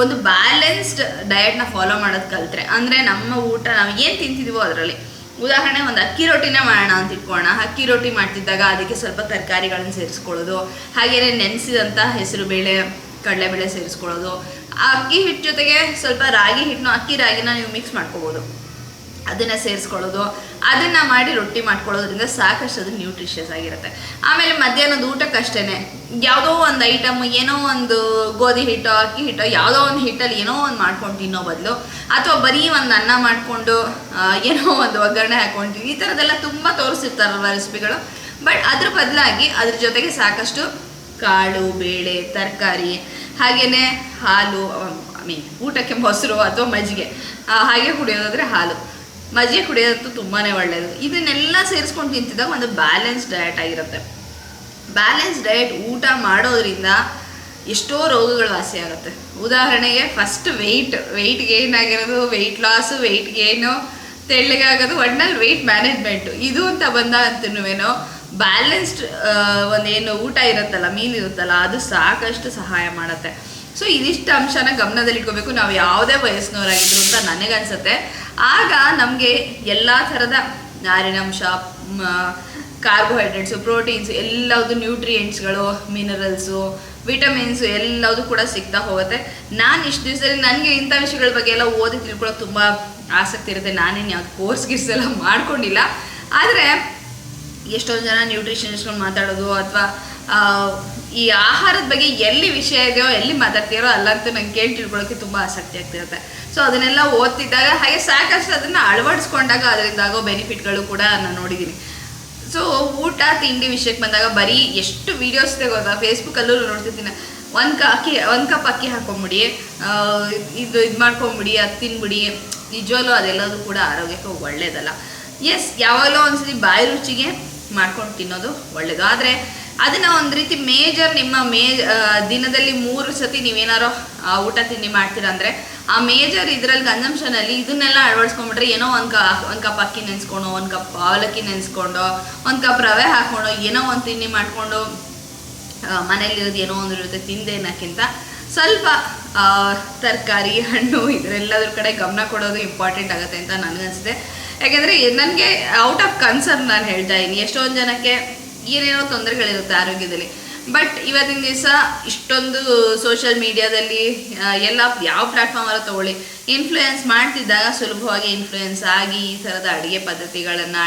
A: ಒಂದು ಬ್ಯಾಲೆನ್ಸ್ಡ್ ಡಯಟ್ನ ಫಾಲೋ ಮಾಡೋದು ಕಲಿತ್ರೆ, ಅಂದರೆ ನಮ್ಮ ಊಟ ನಾವು ಏನು ತಿಂತಿದ್ದೀವೋ ಅದರಲ್ಲಿ, ಉದಾಹರಣೆ ಒಂದು ಅಕ್ಕಿ ರೊಟ್ಟಿನೇ ಮಾಡೋಣ ಅಂತ ಇಟ್ಕೊಳ್ಳೋಣ. ಅಕ್ಕಿ ರೊಟ್ಟಿ ಮಾಡ್ತಿದ್ದಾಗ ಅದಕ್ಕೆ ಸ್ವಲ್ಪ ತರಕಾರಿಗಳನ್ನು ಸೇರಿಸ್ಕೊಳ್ಳೋದು, ಹಾಗೆಯೇ ನೆನೆಸಿದಂಥ ಹೆಸರು ಬೇಳೆ, ಕಡಲೆಬೇಳೆ ಸೇರಿಸ್ಕೊಳ್ಳೋದು, ಆ ಅಕ್ಕಿ ಹಿಟ್ಟು ಜೊತೆಗೆ ಸ್ವಲ್ಪ ರಾಗಿ ಹಿಟ್ಟನ್ನು, ಅಕ್ಕಿ ರಾಗಿನ ನೀವು ಮಿಕ್ಸ್ ಮಾಡ್ಕೋಬೋದು, ಅದನ್ನು ಸೇರಿಸ್ಕೊಳ್ಳೋದು, ಅದನ್ನು ಮಾಡಿ ರೊಟ್ಟಿ ಮಾಡ್ಕೊಳ್ಳೋದ್ರಿಂದ ಸಾಕಷ್ಟು ಅದು ನ್ಯೂಟ್ರಿಷಿಯಸ್ ಆಗಿರುತ್ತೆ. ಆಮೇಲೆ ಮಧ್ಯಾಹ್ನದ ಊಟಕ್ಕಷ್ಟೇ ಯಾವುದೋ ಒಂದು ಐಟಮ್, ಏನೋ ಒಂದು ಗೋಧಿ ಹಿಟ್ಟೋ ಅಕ್ಕಿ ಹಿಟ್ಟೋ ಯಾವುದೋ ಒಂದು ಹಿಟ್ಟಲ್ಲಿ ಏನೋ ಒಂದು ಮಾಡ್ಕೊಂಡು ತಿನ್ನೋ ಬದಲು, ಅಥವಾ ಬರೀ ಒಂದು ಅನ್ನ ಮಾಡಿಕೊಂಡು ಏನೋ ಒಂದು ಒಗ್ಗರಣೆ ಹಾಕ್ಕೊಂಡು ಈ ಥರದ್ದೆಲ್ಲ ತುಂಬ ತೋರಿಸಿರ್ತಾರಲ್ವ ರೆಸಿಪಿಗಳು. ಬಟ್ ಅದ್ರ ಬದಲಾಗಿ ಅದ್ರ ಜೊತೆಗೆ ಸಾಕಷ್ಟು ಕಾಳು, ಬೇಳೆ, ತರಕಾರಿ, ಹಾಗೆಯೇ ಹಾಲು, ಊಟಕ್ಕೆ ಮೊಸರು ಅಥವಾ ಮಜ್ಜಿಗೆ, ಹಾಗೆ ಕುಡಿಯೋದಾದರೆ ಹಾಲು, ಮಜ್ಜಿಗೆ ಕುಡಿಯೋದಂತೂ ತುಂಬಾ ಒಳ್ಳೆಯದು. ಇದನ್ನೆಲ್ಲ ಸೇರಿಸ್ಕೊಂಡು ತಿಂತಿದ್ದಾಗ ಒಂದು ಬ್ಯಾಲೆನ್ಸ್ ಡಯಟ್ ಆಗಿರುತ್ತೆ. ಬ್ಯಾಲೆನ್ಸ್ ಡಯಟ್ ಊಟ ಮಾಡೋದ್ರಿಂದ ಎಷ್ಟೋ ರೋಗಗಳು ವಾಸಿ ಆಗುತ್ತೆ. ಉದಾಹರಣೆಗೆ ಫಸ್ಟ್ ವೆಯ್ಟ್ ಗೇನ್ ಆಗಿರೋದು, ವೆಯ್ಟ್ ಲಾಸು, ವೆಯ್ಟ್ ಗೇನು, ತೆಳ್ಳಗಾಗೋದು, ಒಟ್ನಲ್ಲಿ ವೆಯ್ಟ್ ಮ್ಯಾನೇಜ್ಮೆಂಟು ಇದು ಅಂತ ಬಂದ ಅಂತನೂ ಬ್ಯಾಲೆನ್ಸ್ಡ್ ಒಂದೇನು ಊಟ ಇರುತ್ತಲ್ಲ, ಮೀಲ್ ಇರುತ್ತಲ್ಲ, ಅದು ಸಾಕಷ್ಟು ಸಹಾಯ ಮಾಡುತ್ತೆ. ಸೊ ಇದಿಷ್ಟು ಅಂಶನ ಗಮನದಲ್ಲಿಟ್ಕೋಬೇಕು ನಾವು ಯಾವುದೇ ವಯಸ್ಸಿನವರಾಗಿದ್ರು ಅಂತ ನನಗನ್ಸುತ್ತೆ. ಆಗ ನಮಗೆ ಎಲ್ಲ ಥರದ ನಾರಿನಂಶ, ಕಾರ್ಬೋಹೈಡ್ರೇಟ್ಸು, ಪ್ರೋಟೀನ್ಸು, ಎಲ್ಲವುದು ನ್ಯೂಟ್ರಿಯೆಂಟ್ಸ್ಗಳು, ಮಿನರಲ್ಸು, ವಿಟಮಿನ್ಸು ಎಲ್ಲವುದು ಕೂಡ ಸಿಗ್ತಾ ಹೋಗುತ್ತೆ. ನಾನು ಇಷ್ಟು ದಿವಸದಲ್ಲಿ ನನಗೆ ಇಂಥ ವಿಷಯಗಳ ಬಗ್ಗೆ ಎಲ್ಲ ಓದಿ ತಿಳ್ಕೊಳ್ಳೋಕೆ ತುಂಬ ಆಸಕ್ತಿ ಇರುತ್ತೆ. ನಾನೇನು ಯಾವ್ದು ಕೋರ್ಸ್ ಎಲ್ಲ ಮಾಡ್ಕೊಂಡಿಲ್ಲ. ಆದರೆ ಎಷ್ಟೊಂದು ಜನ ನ್ಯೂಟ್ರಿಷನಿಸ್ಟ್ಗಳು ಮಾತಾಡೋದು ಅಥವಾ ಈ ಆಹಾರದ ಬಗ್ಗೆ ಎಲ್ಲಿ ವಿಷಯ ಇದೆಯೋ, ಎಲ್ಲಿ ಮಾತಾಡ್ತೀರೋ ಅಲ್ಲಂತೂ ನಂಗೆ ಕೇಳಿ ತಿಳ್ಕೊಳ್ಳೋಕ್ಕೆ ತುಂಬ ಆಸಕ್ತಿ ಆಗ್ತಿರುತ್ತೆ. ಸೊ ಅದನ್ನೆಲ್ಲ ಓದ್ತಿದ್ದಾಗ ಹಾಗೆ ಸಾಕಷ್ಟು ಅದನ್ನು ಅಳವಡಿಸ್ಕೊಂಡಾಗ ಅದರಿಂದ ಆಗೋ ಬೆನಿಫಿಟ್ಗಳು ಕೂಡ ನಾನು ನೋಡಿದ್ದೀನಿ. ಸೊ ಊಟ ತಿಂಡಿ ವಿಷಯಕ್ಕೆ ಬಂದಾಗ ಬರೀ ಎಷ್ಟು ವೀಡಿಯೋಸ್ ಗೊತ್ತಾ, ಫೇಸ್ಬುಕ್ಕಲ್ಲೂ ನೋಡ್ತಿರ್ತೀನಿ. 1 ಕಪ್ ಅಕ್ಕಿ ಹಾಕೊಂಬಿಡಿ, ಇದು ಮಾಡ್ಕೊಂಬಿಡಿ, ಅದು ತಿನ್ಬಿಡಿ. ನಿಜವಲ್ಲೂ ಅದೆಲ್ಲದೂ ಕೂಡ ಆರೋಗ್ಯಕ್ಕೆ ಒಳ್ಳೆಯದಲ್ಲ. ಎಸ್, ಯಾವಾಗಲೂ ಒಂದ್ಸತಿ ಬಾಯಿ ರುಚಿಗೆ ಮಾಡ್ಕೊಂಡು ತಿನ್ನೋದು ಒಳ್ಳೆಯದು. ಆದರೆ ಅದನ್ನು ಒಂದು ರೀತಿ ಮೇಜರ್ ನಿಮ್ಮ ದಿನದಲ್ಲಿ 3 ಸತಿ ನೀವೇನಾರೋ ಊಟ ತಿಂಡಿ ಮಾಡ್ತೀರಾ ಅಂದರೆ ಆ ಮೇಜರ್ ಇದರಲ್ಲಿ ಕನ್ಸಂಪ್ಷನಲ್ಲಿ ಇದನ್ನೆಲ್ಲ ಅಳವಡಿಸ್ಕೊಂಡ್ಬಿಟ್ರೆ ಏನೋ ಒಂದು ಕಪ್ ಅಕ್ಕಿ ನೆನೆಸ್ಕೊಂಡು, ಒಂದು ಕಪ್ ಅವಲಕ್ಕಿ ನೆನೆಸ್ಕೊಂಡು, ಒಂದು ಕಪ್ ರವೆ ಹಾಕ್ಕೊಂಡು ಏನೋ ಒಂದು ತಿಂಡಿ ಮಾಡಿಕೊಂಡು ಮನೇಲಿರೋದು ಏನೋ ಒಂದು ಇರುತ್ತೆ ತಿಂದೇನಕ್ಕಿಂತ ಸ್ವಲ್ಪ ತರಕಾರಿ ಹಣ್ಣು ಇದರೆಲ್ಲದ್ರ ಕಡೆ ಗಮನ ಕೊಡೋದು ಇಂಪಾರ್ಟೆಂಟ್ ಆಗುತ್ತೆ ಅಂತ ನನಗನ್ಸುತ್ತೆ. ಯಾಕೆಂದರೆ ನನಗೆ ಔಟ್ ಆಫ್ ಕನ್ಸರ್ನ್ ನಾನು ಹೇಳ್ತಾ ಇದ್ದೀನಿ. ಎಷ್ಟೊಂದು ಜನಕ್ಕೆ ಏನೇನೋ ತೊಂದರೆಗಳಿರುತ್ತೆ ಆರೋಗ್ಯದಲ್ಲಿ. ಬಟ್ ಇವತ್ತಿನ ದಿವಸ ಇಷ್ಟೊಂದು ಸೋಷಿಯಲ್ ಮೀಡಿಯಾದಲ್ಲಿ ಎಲ್ಲ ಯಾವ ಪ್ಲ್ಯಾಟ್ಫಾರ್ಮಲ್ಲೂ ತೊಗೊಳ್ಳಿ, ಇನ್ಫ್ಲೂಯೆನ್ಸ್ ಮಾಡ್ತಿದ್ದಾಗ ಸುಲಭವಾಗಿ ಇನ್ಫ್ಲೂಯೆನ್ಸ್ ಆಗಿ ಈ ಥರದ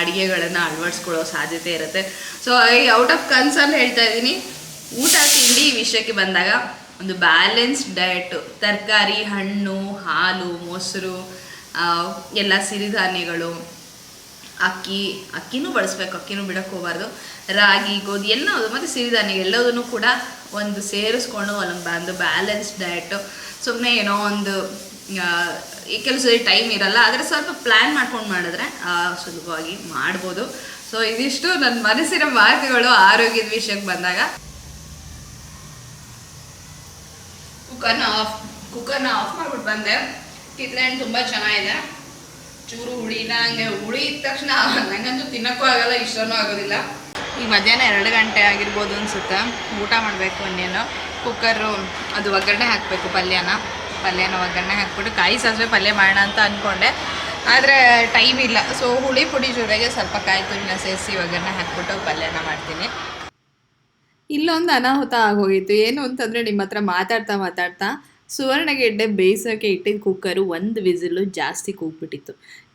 A: ಅಡುಗೆಗಳನ್ನು ಅಳವಡಿಸ್ಕೊಳ್ಳೋ ಸಾಧ್ಯತೆ ಇರುತ್ತೆ. ಸೊ ಔಟ್ ಆಫ್ ಕನ್ಸರ್ನ್ ಹೇಳ್ತಾ ಇದ್ದೀನಿ. ಊಟ ತಿಂಡಿ ವಿಷಯಕ್ಕೆ ಬಂದಾಗ ಒಂದು ಬ್ಯಾಲೆನ್ಸ್ಡ್ ಡಯಟು, ತರಕಾರಿ ಹಣ್ಣು ಹಾಲು ಮೊಸರು ಎಲ್ಲ ಸಿರಿಧಾನ್ಯಗಳು, ಅಕ್ಕಿನೂ ಬಳಸ್ಬೇಕು, ಅಕ್ಕಿನೂ ಬಿಡೋಕ್ಕೆ ಹೋಗಬಾರ್ದು, ರಾಗಿ ಗೋಧಿ ಎಲ್ಲವುದು ಮತ್ತು ಸಿರಿಧಾನ್ಯ ಎಲ್ಲದನ್ನು ಕೂಡ ಒಂದು ಸೇರಿಸ್ಕೊಂಡು ಒಂದು ಬ್ಯಾಲೆನ್ಸ್ಡ್ ಡಯಟು. ಸುಮ್ಮನೆ ಏನೋ ಒಂದು ಈ ಕೆಲಸದಲ್ಲಿ ಟೈಮ್ ಇರಲ್ಲ, ಆದರೆ ಸ್ವಲ್ಪ ಪ್ಲ್ಯಾನ್ ಮಾಡ್ಕೊಂಡು ಮಾಡಿದ್ರೆ ಸುಲಭವಾಗಿ ಮಾಡ್ಬೋದು. ಸೊ ಇದಿಷ್ಟು ನನ್ನ ಮನಸ್ಸಿನ ಮಾತುಗಳು ಆರೋಗ್ಯದ ವಿಷಯಕ್ಕೆ ಬಂದಾಗ. ಕುಕ್ಕರ್ನ ಆಫ್ ಮಾಡ್ಬಿಟ್ಟು ಬಂದೆ. ಕಿತ್ತಳೆ ಹಣ್ಣು ತುಂಬ ಚೆನ್ನಾಗಿದೆ. ಚೂರು ಹುಳಿನ ಹಂಗೆ ಹುಳಿದ ತಕ್ಷಣ ನನಗಂತೂ ತಿನ್ನೋಕ್ಕೂ ಆಗಲ್ಲ, ಇಷ್ಟನೂ ಆಗೋದಿಲ್ಲ. ಈಗ ಮಧ್ಯಾಹ್ನ 2 ಗಂಟೆ ಆಗಿರ್ಬೋದು ಅನಿಸುತ್ತೆ. ಊಟ ಮಾಡಬೇಕು. ಇನ್ನೇನು ಕುಕ್ಕರು ಅದು ಒಗ್ಗರಣೆ ಹಾಕಬೇಕು. ಪಲ್ಯನ ಒಗ್ಗರಣೆ ಹಾಕ್ಬಿಟ್ಟು ಕಾಯಿ ಸಾಸಿವೆ ಪಲ್ಯ ಮಾಡೋಣ ಅಂತ ಅಂದ್ಕೊಂಡೆ, ಆದರೆ ಟೈಮ್ ಇಲ್ಲ. ಸೊ ಹುಳಿ ಪುಡಿ ಜೊತೆಗೆ ಸ್ವಲ್ಪ ಕಾಯಿ ತುರಿನ ಸೇರಿಸಿ ಒಗ್ಗರಣೆ ಹಾಕ್ಬಿಟ್ಟು ಪಲ್ಯನ ಮಾಡ್ತೀನಿ. ಇಲ್ಲೊಂದು ಅನಾಹುತ ಆಗೋಗಿತ್ತು. ಏನು ಅಂತಂದರೆ ನಿಮ್ಮ ಹತ್ರ ಮಾತಾಡ್ತಾ ಸುವರ್ಣಗೆಡ್ಡೆ ಬೇಯಿಸೋಕ್ಕೆ ಇಟ್ಟಿದ್ದ ಕುಕ್ಕರು 1 ವಿಸಿಲು ಜಾಸ್ತಿ ಕೂಗ್ಬಿಟ್ಟಿತ್ತು.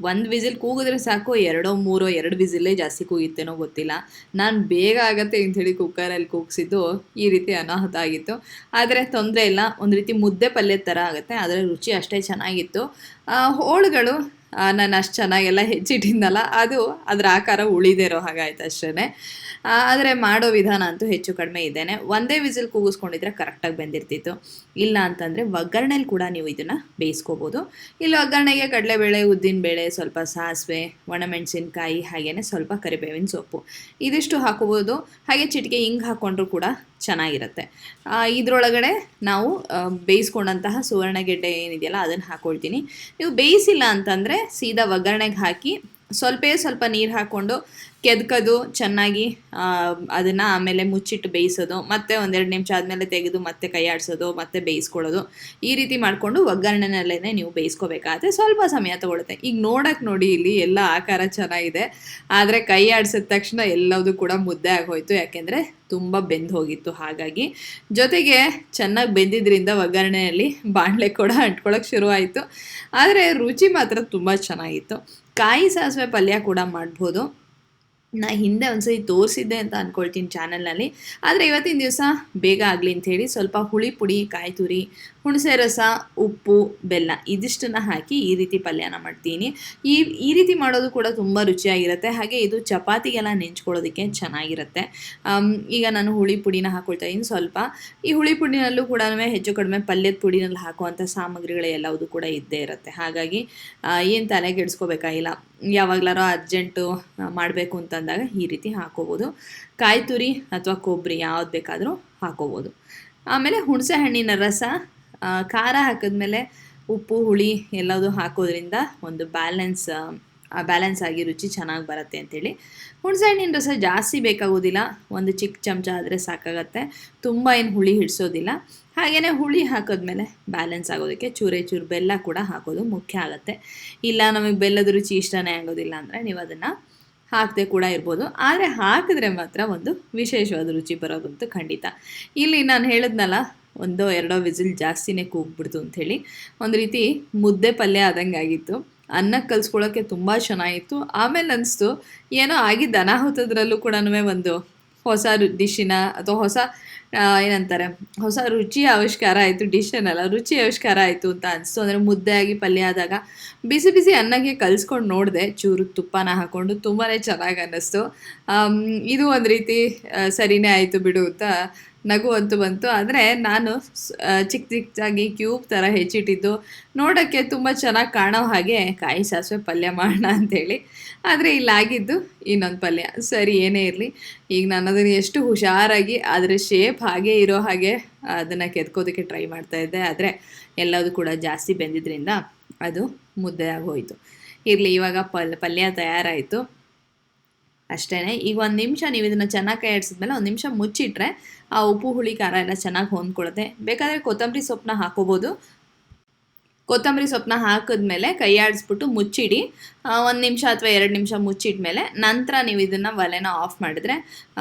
A: 1 ವಿಸಿಲ್ ಕೂಗಿದ್ರೆ ಸಾಕು, 2 ವಿಸಿಲ್ಲೇ ಜಾಸ್ತಿ ಕೂಗಿತ್ತೇನೋ ಗೊತ್ತಿಲ್ಲ. ನಾನು ಬೇಗ ಆಗತ್ತೆ ಅಂಥೇಳಿ ಕುಕ್ಕರಲ್ಲಿ ಕೂಗಿಸಿದ್ದು ಈ ರೀತಿ ಅನಾಹುತ ಆಗಿತ್ತು. ಆದರೆ ತೊಂದರೆ ಇಲ್ಲ, ಒಂದು ರೀತಿ ಮುದ್ದೆ ಪಲ್ಯದ ಥರ ಆಗುತ್ತೆ, ಆದರೆ ರುಚಿ ಅಷ್ಟೇ ಚೆನ್ನಾಗಿತ್ತು. ಹೋಳುಗಳು ನಾನು ಅಷ್ಟು ಚೆನ್ನಾಗೆಲ್ಲ ಹೆಚ್ಚಿಟ್ಟಿದ್ನಲ್ಲ, ಅದು ಅದರ ಆಕಾರ ಉಳಿದೇ ಇರೋ ಹಾಗಾಯ್ತು ಅಷ್ಟೇ. ಆದರೆ ಮಾಡೋ ವಿಧಾನ ಅಂತೂ ಹೆಚ್ಚು ಕಡಿಮೆ ಇದ್ದೇನೆ. 1 ವಿಸಿಲ್ ಕೂಗಿಸ್ಕೊಂಡಿದ್ರೆ ಕರೆಕ್ಟಾಗಿ ಬೆಂದಿರ್ತಿತ್ತು. ಇಲ್ಲ ಅಂತಂದರೆ ಒಗ್ಗರಣೆಲಿ ಕೂಡ ನೀವು ಇದನ್ನು ಬೇಯಿಸ್ಕೋಬೋದು. ಇಲ್ಲಿ ಒಗ್ಗರಣೆಗೆ ಕಡಲೆಬೇಳೆ, ಉದ್ದಿನಬೇಳೆ, ಸ್ವಲ್ಪ ಸಾಸಿವೆ, ಒಣಮೆಣಸಿನ್ಕಾಯಿ, ಹಾಗೆಯೇ ಸ್ವಲ್ಪ ಕರಿಬೇವಿನ ಸೊಪ್ಪು ಇದಿಷ್ಟು ಹಾಕೋಬೋದು. ಹಾಗೆ ಚಿಟಿಕೆ ಹಿಂಗೆ ಹಾಕ್ಕೊಂಡ್ರೂ ಕೂಡ ಚೆನ್ನಾಗಿರುತ್ತೆ. ಇದರೊಳಗಡೆ ನಾವು ಬೇಯಿಸ್ಕೊಂಡಂತಹ ಸುವರ್ಣಗೆಡ್ಡೆ ಏನಿದೆಯಲ್ಲ ಅದನ್ನು ಹಾಕ್ಕೊಳ್ತೀನಿ. ನೀವು ಬೇಯಿಸಿಲ್ಲ ಅಂತಂದರೆ ಸೀದಾ ಒಗ್ಗರಣೆಗೆ ಹಾಕಿ ಸ್ವಲ್ಪ ನೀರು ಹಾಕ್ಕೊಂಡು ಕೆದ್ಕೋದು ಚೆನ್ನಾಗಿ, ಅದನ್ನು ಆಮೇಲೆ ಮುಚ್ಚಿಟ್ಟು ಬೇಯಿಸೋದು, ಮತ್ತು 1-2 ನಿಮಿಷ ಆದಮೇಲೆ ತೆಗೆದು ಮತ್ತೆ ಕೈ ಆಡಿಸೋದು, ಮತ್ತೆ ಬೇಯಿಸ್ಕೊಳ್ಳೋದು. ಈ ರೀತಿ ಮಾಡಿಕೊಂಡು ಒಗ್ಗರಣೆನಲ್ಲೇ ನೀವು ಬೇಯಿಸ್ಕೋಬೇಕಾದ್ರೆ ಸ್ವಲ್ಪ ಸಮಯ ತೊಗೊಳುತ್ತೆ. ಈಗ ನೋಡಿ ಇಲ್ಲಿ ಎಲ್ಲ ಆಕಾರ ಚೆನ್ನಾಗಿದೆ, ಆದರೆ ಕೈ ಆಡಿಸಿದ ತಕ್ಷಣ ಎಲ್ಲದೂ ಕೂಡ ಮುದ್ದೆ ಆಗೋಯ್ತು. ಯಾಕೆಂದರೆ ತುಂಬ ಬೆಂದು ಹೋಗಿತ್ತು. ಹಾಗಾಗಿ ಜೊತೆಗೆ ಚೆನ್ನಾಗಿ ಬೆಂದಿದ್ರಿಂದ ಒಗ್ಗರಣೆಯಲ್ಲಿ ಬಾಣಲೆ ಕೂಡ ಅಂಟ್ಕೊಳ್ಳೋಕೆ ಶುರುವಾಯಿತು. ಆದರೆ ರುಚಿ ಮಾತ್ರ ತುಂಬ ಚೆನ್ನಾಗಿತ್ತು. ಕಾಯಿ ಸಾಸಿವೆ ಪಲ್ಯ ಕೂಡ ಮಾಡ್ಬೋದು. ನಾ ಹಿಂದೆ ಒಂದ್ಸರಿ ತೋರಿಸಿದ್ದೆ ಅಂತ ಅಂದ್ಕೊಳ್ತೀನಿ ಚಾನಲ್ನಲ್ಲಿ. ಆದರೆ ಇವತ್ತಿನ ದಿವಸ ಬೇಗ ಆಗಲಿ ಅಂಥೇಳಿ ಸ್ವಲ್ಪ ಹುಳಿ ಪುಡಿ, ಕಾಯಿ ತುರಿ, ಹುಣಸೆ ರಸ, ಉಪ್ಪು, ಬೆಲ್ಲ ಇದಿಷ್ಟನ್ನು ಹಾಕಿ ಈ ರೀತಿ ಪಲ್ಯನ ಮಾಡ್ತೀನಿ. ಈ ರೀತಿ ಮಾಡೋದು ಕೂಡ ತುಂಬ ರುಚಿಯಾಗಿರುತ್ತೆ. ಹಾಗೆ ಇದು ಚಪಾತಿಗೆಲ್ಲ ನೆಂಚ್ಕೊಳ್ಳೋದಕ್ಕೆ ಚೆನ್ನಾಗಿರುತ್ತೆ. ಈಗ ನಾನು ಹುಳಿ ಪುಡಿನ ಹಾಕ್ಕೊಳ್ತಾ ಇದ್ದೀನಿ ಸ್ವಲ್ಪ. ಈ ಹುಳಿ ಪುಡಿನಲ್ಲೂ ಕೂಡ ಹೆಚ್ಚು ಕಡಿಮೆ ಪಲ್ಯದ ಪುಡಿನಲ್ಲಿ ಹಾಕುವಂಥ ಸಾಮಗ್ರಿಗಳು ಎಲ್ಲವೂ ಕೂಡ ಇದ್ದೇ ಇರುತ್ತೆ. ಹಾಗಾಗಿ ಏನು ತಲೆ ಕೆಡಿಸ್ಕೋಬೇಕಾಗಿಲ್ಲ. ಯಾವಾಗಲಾರೋ ಅರ್ಜೆಂಟು ಮಾಡಬೇಕು ಅಂತಂದಾಗ ಈ ರೀತಿ ಹಾಕೋಬೋದು. ಕಾಯಿ ತುರಿ ಅಥವಾ ಕೊಬ್ಬರಿ ಯಾವ್ದು ಬೇಕಾದರೂ ಹಾಕೋಬೋದು. ಆಮೇಲೆ ಹುಣಸೆ ಹಣ್ಣಿನ ರಸ, ಖಾರ ಹಾಕಿದ್ಮೇಲೆ ಉಪ್ಪು ಹುಳಿ ಎಲ್ಲದೂ ಹಾಕೋದ್ರಿಂದ ಒಂದು ಬ್ಯಾಲೆನ್ಸ್ ಆಗಿ ರುಚಿ ಚೆನ್ನಾಗಿ ಬರುತ್ತೆ ಅಂಥೇಳಿ. ಹುಣಸೆ ಹಣ್ಣಿನ ರಸ ಜಾಸ್ತಿ ಬೇಕಾಗೋದಿಲ್ಲ, ಒಂದು ಚಿಕ್ಕ ಚಮಚ ಆದರೆ ಸಾಕಾಗತ್ತೆ. ತುಂಬ ಏನು ಹುಳಿ ಹಿಡಿಸೋದಿಲ್ಲ. ಹಾಗೆಯೇ ಹುಳಿ ಹಾಕಿದ್ಮೇಲೆ ಬ್ಯಾಲೆನ್ಸ್ ಆಗೋದಕ್ಕೆ ಚೂರು ಬೆಲ್ಲ ಕೂಡ ಹಾಕೋದು ಮುಖ್ಯ ಆಗುತ್ತೆ. ಇಲ್ಲ ನಮಗೆ ಬೆಲ್ಲದ ರುಚಿ ಇಷ್ಟನೇ ಆಗೋದಿಲ್ಲ ಅಂದರೆ ನೀವು ಅದನ್ನು ಹಾಕದೆ ಕೂಡ ಇರ್ಬೋದು. ಆದರೆ ಹಾಕಿದ್ರೆ ಮಾತ್ರ ಒಂದು ವಿಶೇಷವಾದ ರುಚಿ ಬರೋದಂತೂ ಖಂಡಿತ. ಇಲ್ಲಿ ನಾನು ಹೇಳಿದ್ನಲ್ಲ, 1-2 ವಿಸಿಲ್ ಜಾಸ್ತಿನೇ ಕೂಗ್ಬಿಡ್ತು ಅಂಥೇಳಿ. ಒಂದು ರೀತಿ ಮುದ್ದೆ ಪಲ್ಯ ಆದಂಗೆ ಆಗಿತ್ತು. ಅನ್ನಕ್ಕೆ ಕಲಿಸ್ಕೊಳ್ಳೋಕ್ಕೆ ತುಂಬ ಚೆನ್ನಾಗಿತ್ತು. ಆಮೇಲೆ ಅನಿಸ್ತು ಏನೋ ಆಗಿದ್ದು ಅನಾಹುತದ್ರಲ್ಲೂ ಕೂಡ ಒಂದು ಹೊಸ ಡಿಶ್ಶಿನ ಅಥವಾ ಹೊಸ ರುಚಿ ಆವಿಷ್ಕಾರ ಆಯಿತು. ಡಿಶ್ ಅನ್ನಲ್ಲ, ರುಚಿ ಆವಿಷ್ಕಾರ ಆಯಿತು ಅಂತ ಅನಿಸ್ತು. ಅಂದರೆ ಮುದ್ದೆ ಆಗಿ ಪಲ್ಯ ಆದಾಗ ಬಿಸಿ ಅನ್ನಕ್ಕೆ ಕಲಿಸ್ಕೊಂಡು ನೋಡಿದೆ, ಚೂರು ತುಪ್ಪನ ಹಾಕ್ಕೊಂಡು. ತುಂಬಾ ಚೆನ್ನಾಗಿ ಅನ್ನಿಸ್ತು. ಇದು ಒಂದು ರೀತಿ ಸರಿನೇ ಆಯಿತು ಬಿಡು ಅಂತ ನಗು ಅಂತೂ ಬಂತು. ಆದರೆ ನಾನು ಚಿಕ್ಕ ಚಿಕ್ಕದಾಗಿ ಕ್ಯೂಬ್ ಥರ ಹೆಚ್ಚಿಟ್ಟಿದ್ದು ನೋಡೋಕ್ಕೆ ತುಂಬ ಚೆನ್ನಾಗಿ ಕಾಣೋ ಹಾಗೆ ಕಾಯಿ ಸಾಸಿವೆ ಪಲ್ಯ ಮಾಡೋಣ ಅಂಥೇಳಿ. ಆದರೆ ಇಲ್ಲಾಗಿದ್ದು ಇನ್ನೊಂದು ಪಲ್ಯ. ಸರಿ ಏನೇ ಇರಲಿ, ಈಗ ನಾನು ಅದನ್ನು ಎಷ್ಟು ಹುಷಾರಾಗಿ ಅದರ ಶೇಪ್ ಹಾಗೆ ಇರೋ ಹಾಗೆ ಅದನ್ನು ಕೆದ್ಕೋದಕ್ಕೆ ಟ್ರೈ ಮಾಡ್ತಾಯಿದ್ದೆ. ಆದರೆ ಎಲ್ಲದೂ ಕೂಡ ಜಾಸ್ತಿ ಬೆಂದಿದ್ದರಿಂದ ಅದು ಮುದ್ದೆ ಆಗೋಯಿತು. ಇರಲಿ, ಇವಾಗ ಪಲ್ಯ ತಯಾರಾಯಿತು ಅಷ್ಟೇ. ಈಗ ಒಂದು ನಿಮಿಷ ನೀವು ಇದನ್ನು ಚೆನ್ನಾಗಿ ಕೈ ಆಡಿಸಿದ್ಮೇಲೆ ಒಂದು ನಿಮಿಷ ಮುಚ್ಚಿಟ್ರೆ ಆ ಉಪ್ಪು ಹುಳಿ ಖಾರ ಎಲ್ಲ ಚೆನ್ನಾಗಿ ಹೊಂದ್ಕೊಳ್ಳುತ್ತೆ. ಬೇಕಾದರೆ ಕೊತ್ತಂಬರಿ ಸೊಪ್ಪನ್ನ ಹಾಕೋಬೋದು. ಕೊತ್ತಂಬರಿ ಸೊಪ್ಪನ್ನ ಹಾಕಿದ್ಮೇಲೆ ಕೈ ಆಡಿಸ್ಬಿಟ್ಟು ಮುಚ್ಚಿಡಿ. 1 ನಿಮಿಷ ಅಥವಾ 2 ನಿಮಿಷ ಮುಚ್ಚಿಟ್ಮೇಲೆ ನಂತರ ನೀವು ಇದನ್ನು ಒಲೆನ ಆಫ್ ಮಾಡಿದ್ರೆ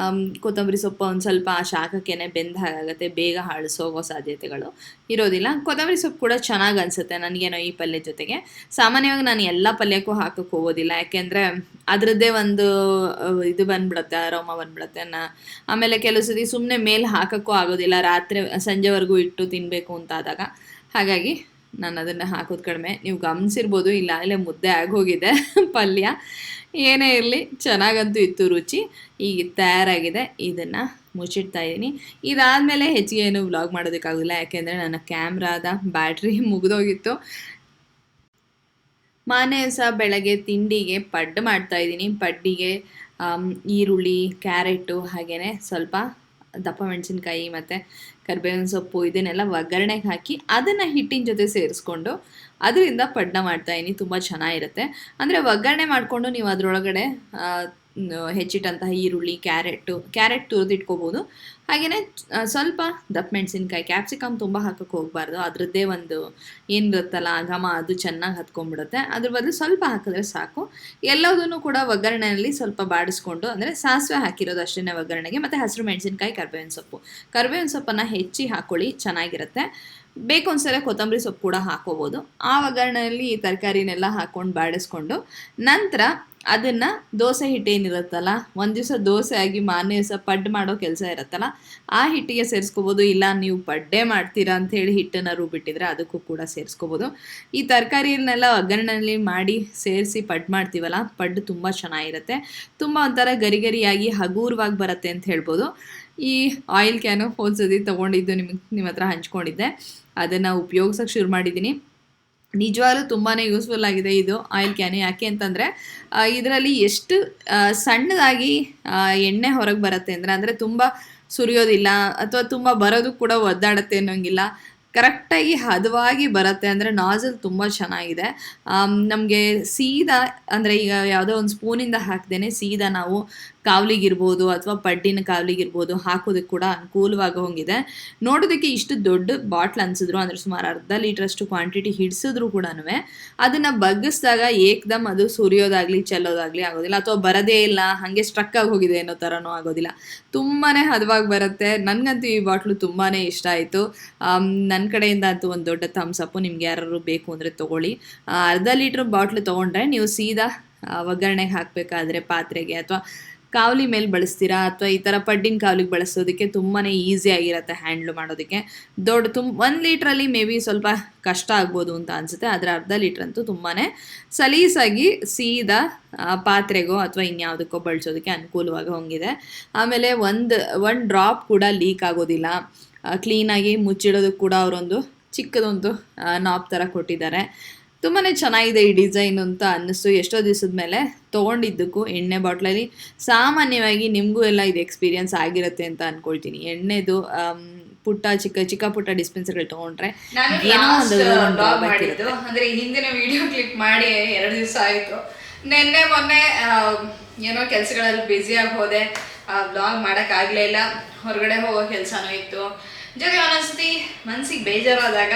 A: ಕೊತ್ತಂಬರಿ ಸೊಪ್ಪು ಒಂದು ಸ್ವಲ್ಪ ಆ ಶಾಖಕ್ಕೇ ಬೆಂದ ಹಾಗಾಗುತ್ತೆ. ಬೇಗ ಹಳಸೋಗೋ ಸಾಧ್ಯತೆಗಳು ಇರೋದಿಲ್ಲ. ಕೊತ್ತಂಬರಿ ಸೊಪ್ಪು ಕೂಡ ಚೆನ್ನಾಗಿ ಅನಿಸುತ್ತೆ ನನಗೇನೋ ಈ ಪಲ್ಯ ಜೊತೆಗೆ. ಸಾಮಾನ್ಯವಾಗಿ ನಾನು ಎಲ್ಲ ಪಲ್ಯಕ್ಕೂ ಹಾಕೋಕ್ಕೆ ಹೋಗೋದಿಲ್ಲ, ಯಾಕೆಂದರೆ ಅದರದ್ದೇ ಒಂದು ಇದು ಬಂದ್ಬಿಡುತ್ತೆ, ಅರೋಮ ಬಂದ್ಬಿಡುತ್ತೆ. ಆಮೇಲೆ ಕೆಲವು ಸತಿ ಸುಮ್ಮನೆ ಮೇಲೆ ಹಾಕೋಕ್ಕೂ ಆಗೋದಿಲ್ಲ, ರಾತ್ರಿ ಸಂಜೆವರೆಗೂ ಇಟ್ಟು ತಿನ್ನಬೇಕು ಅಂತ ಆದಾಗ. ಹಾಗಾಗಿ ನಾನು ಅದನ್ನು ಹಾಕೋದು ಕಡಿಮೆ. ನೀವು ಗಮನಿಸಿರ್ಬೋದು, ಇಲ್ಲಾಗಲೇ ಮುದ್ದೆ ಆಗೋಗಿದೆ ಪಲ್ಯ. ಏನೇ ಇರಲಿ, ಚೆನ್ನಾಗಂತೂ ಇತ್ತು ರುಚಿ. ಈಗ ತಯಾರಾಗಿದೆ, ಇದನ್ನು ಮುಚ್ಚಿಡ್ತಾ ಇದ್ದೀನಿ. ಇದಾದಮೇಲೆ ಹೆಚ್ಚಿಗೆ ಏನು ವ್ಲಾಗ್ ಮಾಡೋದಕ್ಕಾಗೋದಿಲ್ಲ, ಯಾಕೆಂದರೆ ನನ್ನ ಕ್ಯಾಮ್ರಾದ ಬ್ಯಾಟ್ರಿ ಮುಗಿದೋಗಿತ್ತು. ಮಾರನೇ ದಿವಸ ಬೆಳಗ್ಗೆ ತಿಂಡಿಗೆ ಪಡ್ಡು ಮಾಡ್ತಾಯಿದ್ದೀನಿ. ಪಡ್ಡಿಗೆ ಈರುಳ್ಳಿ, ಕ್ಯಾರೆಟು, ಹಾಗೆಯೇ ಸ್ವಲ್ಪ ದಪ್ಪ ಮೆಣಸಿನ್ಕಾಯಿ ಮತ್ತು ಕರಿಬೇವಿನ ಸೊಪ್ಪು ಇದನ್ನೆಲ್ಲ ಒಗ್ಗರಣೆಗೆ ಹಾಕಿ ಅದನ್ನು ಹಿಟ್ಟಿನ ಜೊತೆ ಸೇರಿಸ್ಕೊಂಡು ಅದರಿಂದ ಪಡ್ಡ ಮಾಡ್ತಾಯಿದ್ದೀನಿ. ತುಂಬ ಚೆನ್ನಾಗಿರುತ್ತೆ. ಅಂದರೆ ಒಗ್ಗರಣೆ ಮಾಡಿಕೊಂಡು ನೀವು ಅದರೊಳಗಡೆ ಹೆಚ್ಚಿಟ್ಟಂತಹ ಈರುಳ್ಳಿ, ಕ್ಯಾರೆಟ್ ತುರಿದಿಟ್ಕೋಬೋದು. ಹಾಗೆಯೇ ಸ್ವಲ್ಪ ದಪ್ಪ ಮೆಣಸಿನ್ಕಾಯಿ, ಕ್ಯಾಪ್ಸಿಕಮ್ ತುಂಬ ಹಾಕೋಕ್ಕೆ ಹೋಗಬಾರ್ದು, ಅದರದ್ದೇ ಒಂದು ಏನಿರುತ್ತಲ್ಲ ಘಮ, ಅದು ಚೆನ್ನಾಗಿ ಹತ್ಕೊಂಡ್ಬಿಡುತ್ತೆ. ಅದ್ರ ಬದಲು ಸ್ವಲ್ಪ ಹಾಕಿದ್ರೆ ಸಾಕು. ಎಲ್ಲದನ್ನು ಕೂಡ ಒಗ್ಗರಣೆಯಲ್ಲಿ ಸ್ವಲ್ಪ ಬಾಡಿಸ್ಕೊಂಡು, ಅಂದರೆ ಸಾಸಿವೆ ಹಾಕಿರೋದು ಅಷ್ಟೇ ಒಗ್ಗರಣೆಗೆ, ಮತ್ತು ಹಸಿರು ಮೆಣಸಿನ್ಕಾಯಿ, ಕರಿಬೇವಿನ ಸೊಪ್ಪನ್ನು ಹೆಚ್ಚಿ ಹಾಕ್ಕೊಳ್ಳಿ, ಚೆನ್ನಾಗಿರುತ್ತೆ. ಬೇಕು ಅನ್ಸರೆ ಕೊತ್ತಂಬರಿ ಸೊಪ್ಪು ಕೂಡ ಹಾಕೋಬೋದು. ಆ ಒಗ್ಗರಣೆಯಲ್ಲಿ ಈ ತರಕಾರಿನೆಲ್ಲ ಹಾಕ್ಕೊಂಡು ಬಾಡಿಸ್ಕೊಂಡು ನಂತರ ಅದನ್ನು ದೋಸೆ ಹಿಟ್ಟು ಏನಿರುತ್ತಲ್ಲ, ಒಂದು ದಿವಸ ದೋಸೆ ಆಗಿ ಮಾರನೇ ದಿವಸ ಪಡ್ಡು ಮಾಡೋ ಕೆಲಸ ಇರುತ್ತಲ್ಲ, ಆ ಹಿಟ್ಟಿಗೆ ಸೇರಿಸ್ಕೋಬೋದು. ಇಲ್ಲ ನೀವು ಪಡ್ಡೇ ಮಾಡ್ತೀರಾ ಅಂಥೇಳಿ ಹಿಟ್ಟನ್ನು ರುಬ್ಬಿಟ್ಟಿದ್ರೆ ಅದಕ್ಕೂ ಕೂಡ ಸೇರಿಸ್ಕೋಬೋದು. ಈ ತರಕಾರಿಯನ್ನೆಲ್ಲ ಒಗ್ಗರಣೆಯಲ್ಲಿ ಮಾಡಿ ಸೇರಿಸಿ ಪಡ್ಡು ಮಾಡ್ತೀವಲ್ಲ, ಪಡ್ಡು ತುಂಬ ಚೆನ್ನಾಗಿರುತ್ತೆ. ತುಂಬ ಒಂಥರ ಗರಿಗರಿಯಾಗಿ ಹಗೂರವಾಗಿ ಬರುತ್ತೆ ಅಂತ ಹೇಳ್ಬೋದು. ಈ ಆಯಿಲ್ ಕ್ಯಾನು ಹೋದ್ಸತಿ ತೊಗೊಂಡಿದ್ದು ನಿಮ್ಮ ಹತ್ರ ಹಂಚ್ಕೊಂಡಿದ್ದೆ, ಅದನ್ನು ಉಪಯೋಗಿಸೋಕೆ ಶುರು ಮಾಡಿದ್ದೀನಿ. ನಿಜವಾಗ್ಲೂ ತುಂಬಾ ಯೂಸ್ಫುಲ್ ಆಗಿದೆ ಇದು ಆಯಿಲ್ ಕ್ಯಾನು. ಯಾಕೆ ಅಂತಂದರೆ ಇದರಲ್ಲಿ ಎಷ್ಟು ಸಣ್ಣದಾಗಿ ಎಣ್ಣೆ ಹೊರಗೆ ಬರುತ್ತೆ ಅಂದರೆ ತುಂಬ ಸುರಿಯೋದಿಲ್ಲ ಅಥವಾ ತುಂಬ ಬರೋದು ಕೂಡ ಒದ್ದಾಡುತ್ತೆ ಅನ್ನೋಂಗಿಲ್ಲ. ಕರೆಕ್ಟಾಗಿ ಹದವಾಗಿ ಬರುತ್ತೆ. ಅಂದರೆ ನಾಜಲ್ ತುಂಬ ಚೆನ್ನಾಗಿದೆ. ನಮಗೆ ಸೀದಾ ಅಂದರೆ ಈಗ ಯಾವುದೋ ಒಂದು ಸ್ಪೂನಿಂದ ಹಾಕ್ದೇ ಸೀದಾ ನಾವು ಕಾವಲಿಗಿರ್ಬೋದು ಅಥವಾ ಪಡ್ಡಿನ ಕಾವಲಿಗಿರ್ಬೋದು ಹಾಕೋದಕ್ಕೆ ಕೂಡ ಅನುಕೂಲವಾಗಿ ಹೋಗಿದೆ. ನೋಡೋದಕ್ಕೆ ಇಷ್ಟು ದೊಡ್ಡ ಬಾಟ್ಲ್ ಅನಿಸಿದ್ರು, ಅಂದರೆ ಸುಮಾರು 1/2 ಲೀಟ್ರಷ್ಟು ಕ್ವಾಂಟಿಟಿ ಹಿಡಿಸಿದ್ರು ಕೂಡ ಅದನ್ನು ಬಗ್ಗಿಸಿದಾಗ ಏಕ್ದಮ್ ಅದು ಸುರಿಯೋದಾಗಲಿ ಚೆಲ್ಲೋದಾಗಲಿ ಆಗೋದಿಲ್ಲ, ಅಥವಾ ಬರೋದೇ ಇಲ್ಲ, ಹಾಗೆ ಸ್ಟ್ರಕ್ ಆಗಿ ಹೋಗಿದೆ ಅನ್ನೋ ಥರನೂ ಆಗೋದಿಲ್ಲ. ತುಂಬಾ ಹದವಾಗಿ ಬರುತ್ತೆ. ನನಗಂತೂ ಈ ಬಾಟ್ಲು ತುಂಬಾ ಇಷ್ಟ ಆಯಿತು. ನನ್ನ ಕಡೆಯಿಂದ ಅಂತೂ ಒಂದು ದೊಡ್ಡ ಥಮ್ಸ್ ಅಪ್ಪು. ನಿಮ್ಗೆ ಯಾರು ಬೇಕು ಅಂದರೆ ತೊಗೊಳ್ಳಿ. 1/2 ಲೀಟ್ರ್ ಬಾಟ್ಲು ತೊಗೊಂಡ್ರೆ ನೀವು ಸೀದಾ ಒಗ್ಗರಣೆಗೆ ಹಾಕಬೇಕಾದ್ರೆ ಪಾತ್ರೆಗೆ ಅಥವಾ ಕಾವಲಿ ಮೇಲೆ ಬಳಸ್ತೀರಾ ಅಥವಾ ಈ ಥರ ಪಡ್ಡಿನ ಕಾವಲಿಗೆ ಬಳಸೋದಕ್ಕೆ ತುಂಬಾ ಈಸಿ ಆಗಿರುತ್ತೆ ಹ್ಯಾಂಡ್ಲ್ ಮಾಡೋದಕ್ಕೆ. 1 ಲೀಟ್ರಲ್ಲಿ ಮೇ ಬಿ ಸ್ವಲ್ಪ ಕಷ್ಟ ಆಗ್ಬೋದು ಅಂತ ಅನಿಸುತ್ತೆ, ಆದರೆ 1/2 ಲೀಟ್ರ್ ಅಂತೂ ತುಂಬಾ ಸಲೀಸಾಗಿ ಸೀದಾ ಪಾತ್ರೆಗೋ ಅಥವಾ ಇನ್ಯಾವುದಕ್ಕೋ ಬಳಸೋದಕ್ಕೆ ಅನುಕೂಲವಾಗಿ ಹೋಗಿದೆ. ಆಮೇಲೆ ಒಂದು ಡ್ರಾಪ್ ಕೂಡ ಲೀಕ್ ಆಗೋದಿಲ್ಲ. ಕ್ಲೀನಾಗಿ ಮುಚ್ಚಿಡೋದಕ್ಕೆ ಕೂಡ ಅವರೊಂದು ಚಿಕ್ಕದೊಂದು ನಾಬ್ ಥರ ಕೊಟ್ಟಿದ್ದಾರೆ. ತುಂಬಾ ಚೆನ್ನಾಗಿದೆ ಈ ಡಿಸೈನ್ ಅಂತ ಅನ್ನಿಸ್ತು ಎಷ್ಟೋ ದಿವಸದ ಮೇಲೆ ತೊಗೊಂಡಿದ್ದಕ್ಕೂ. ಎಣ್ಣೆ ಬಾಟ್ಲಲ್ಲಿ ಸಾಮಾನ್ಯವಾಗಿ ನಿಮಗೂ ಎಲ್ಲ ಇದು ಎಕ್ಸ್ಪೀರಿಯನ್ಸ್ ಆಗಿರುತ್ತೆ ಅಂತ ಅಂದ್ಕೊಳ್ತೀನಿ. ಎಣ್ಣೆದು ಚಿಕ್ಕ ಪುಟ್ಟ ಡಿಸ್ಪೆನ್ಸರ್ಗಳು ತೊಗೊಂಡ್ರೆ ಏನೋ ಒಂದು ಮಾಡಿದ್ದು. ಅಂದರೆ ಹಿಂದಿನ ವಿಡಿಯೋ ಕ್ಲಿಕ್ ಮಾಡಿ 2 ದಿವಸ ಆಯಿತು. ಮೊನ್ನೆ ಏನೋ ಕೆಲಸಗಳಲ್ಲಿ ಬ್ಯುಸಿಯಾಗಿ ಹೋದೆ, ಬ್ಲಾಗ್ ಮಾಡೋಕ್ಕಾಗಲೇ ಇಲ್ಲ. ಹೊರಗಡೆ ಹೋಗೋ ಕೆಲಸನೂ ಇತ್ತು. ಜೊತೆಗೆ ಒಂದೊಂದ್ಸತಿ ಮನಸ್ಸಿಗೆ ಬೇಜಾರಾದಾಗ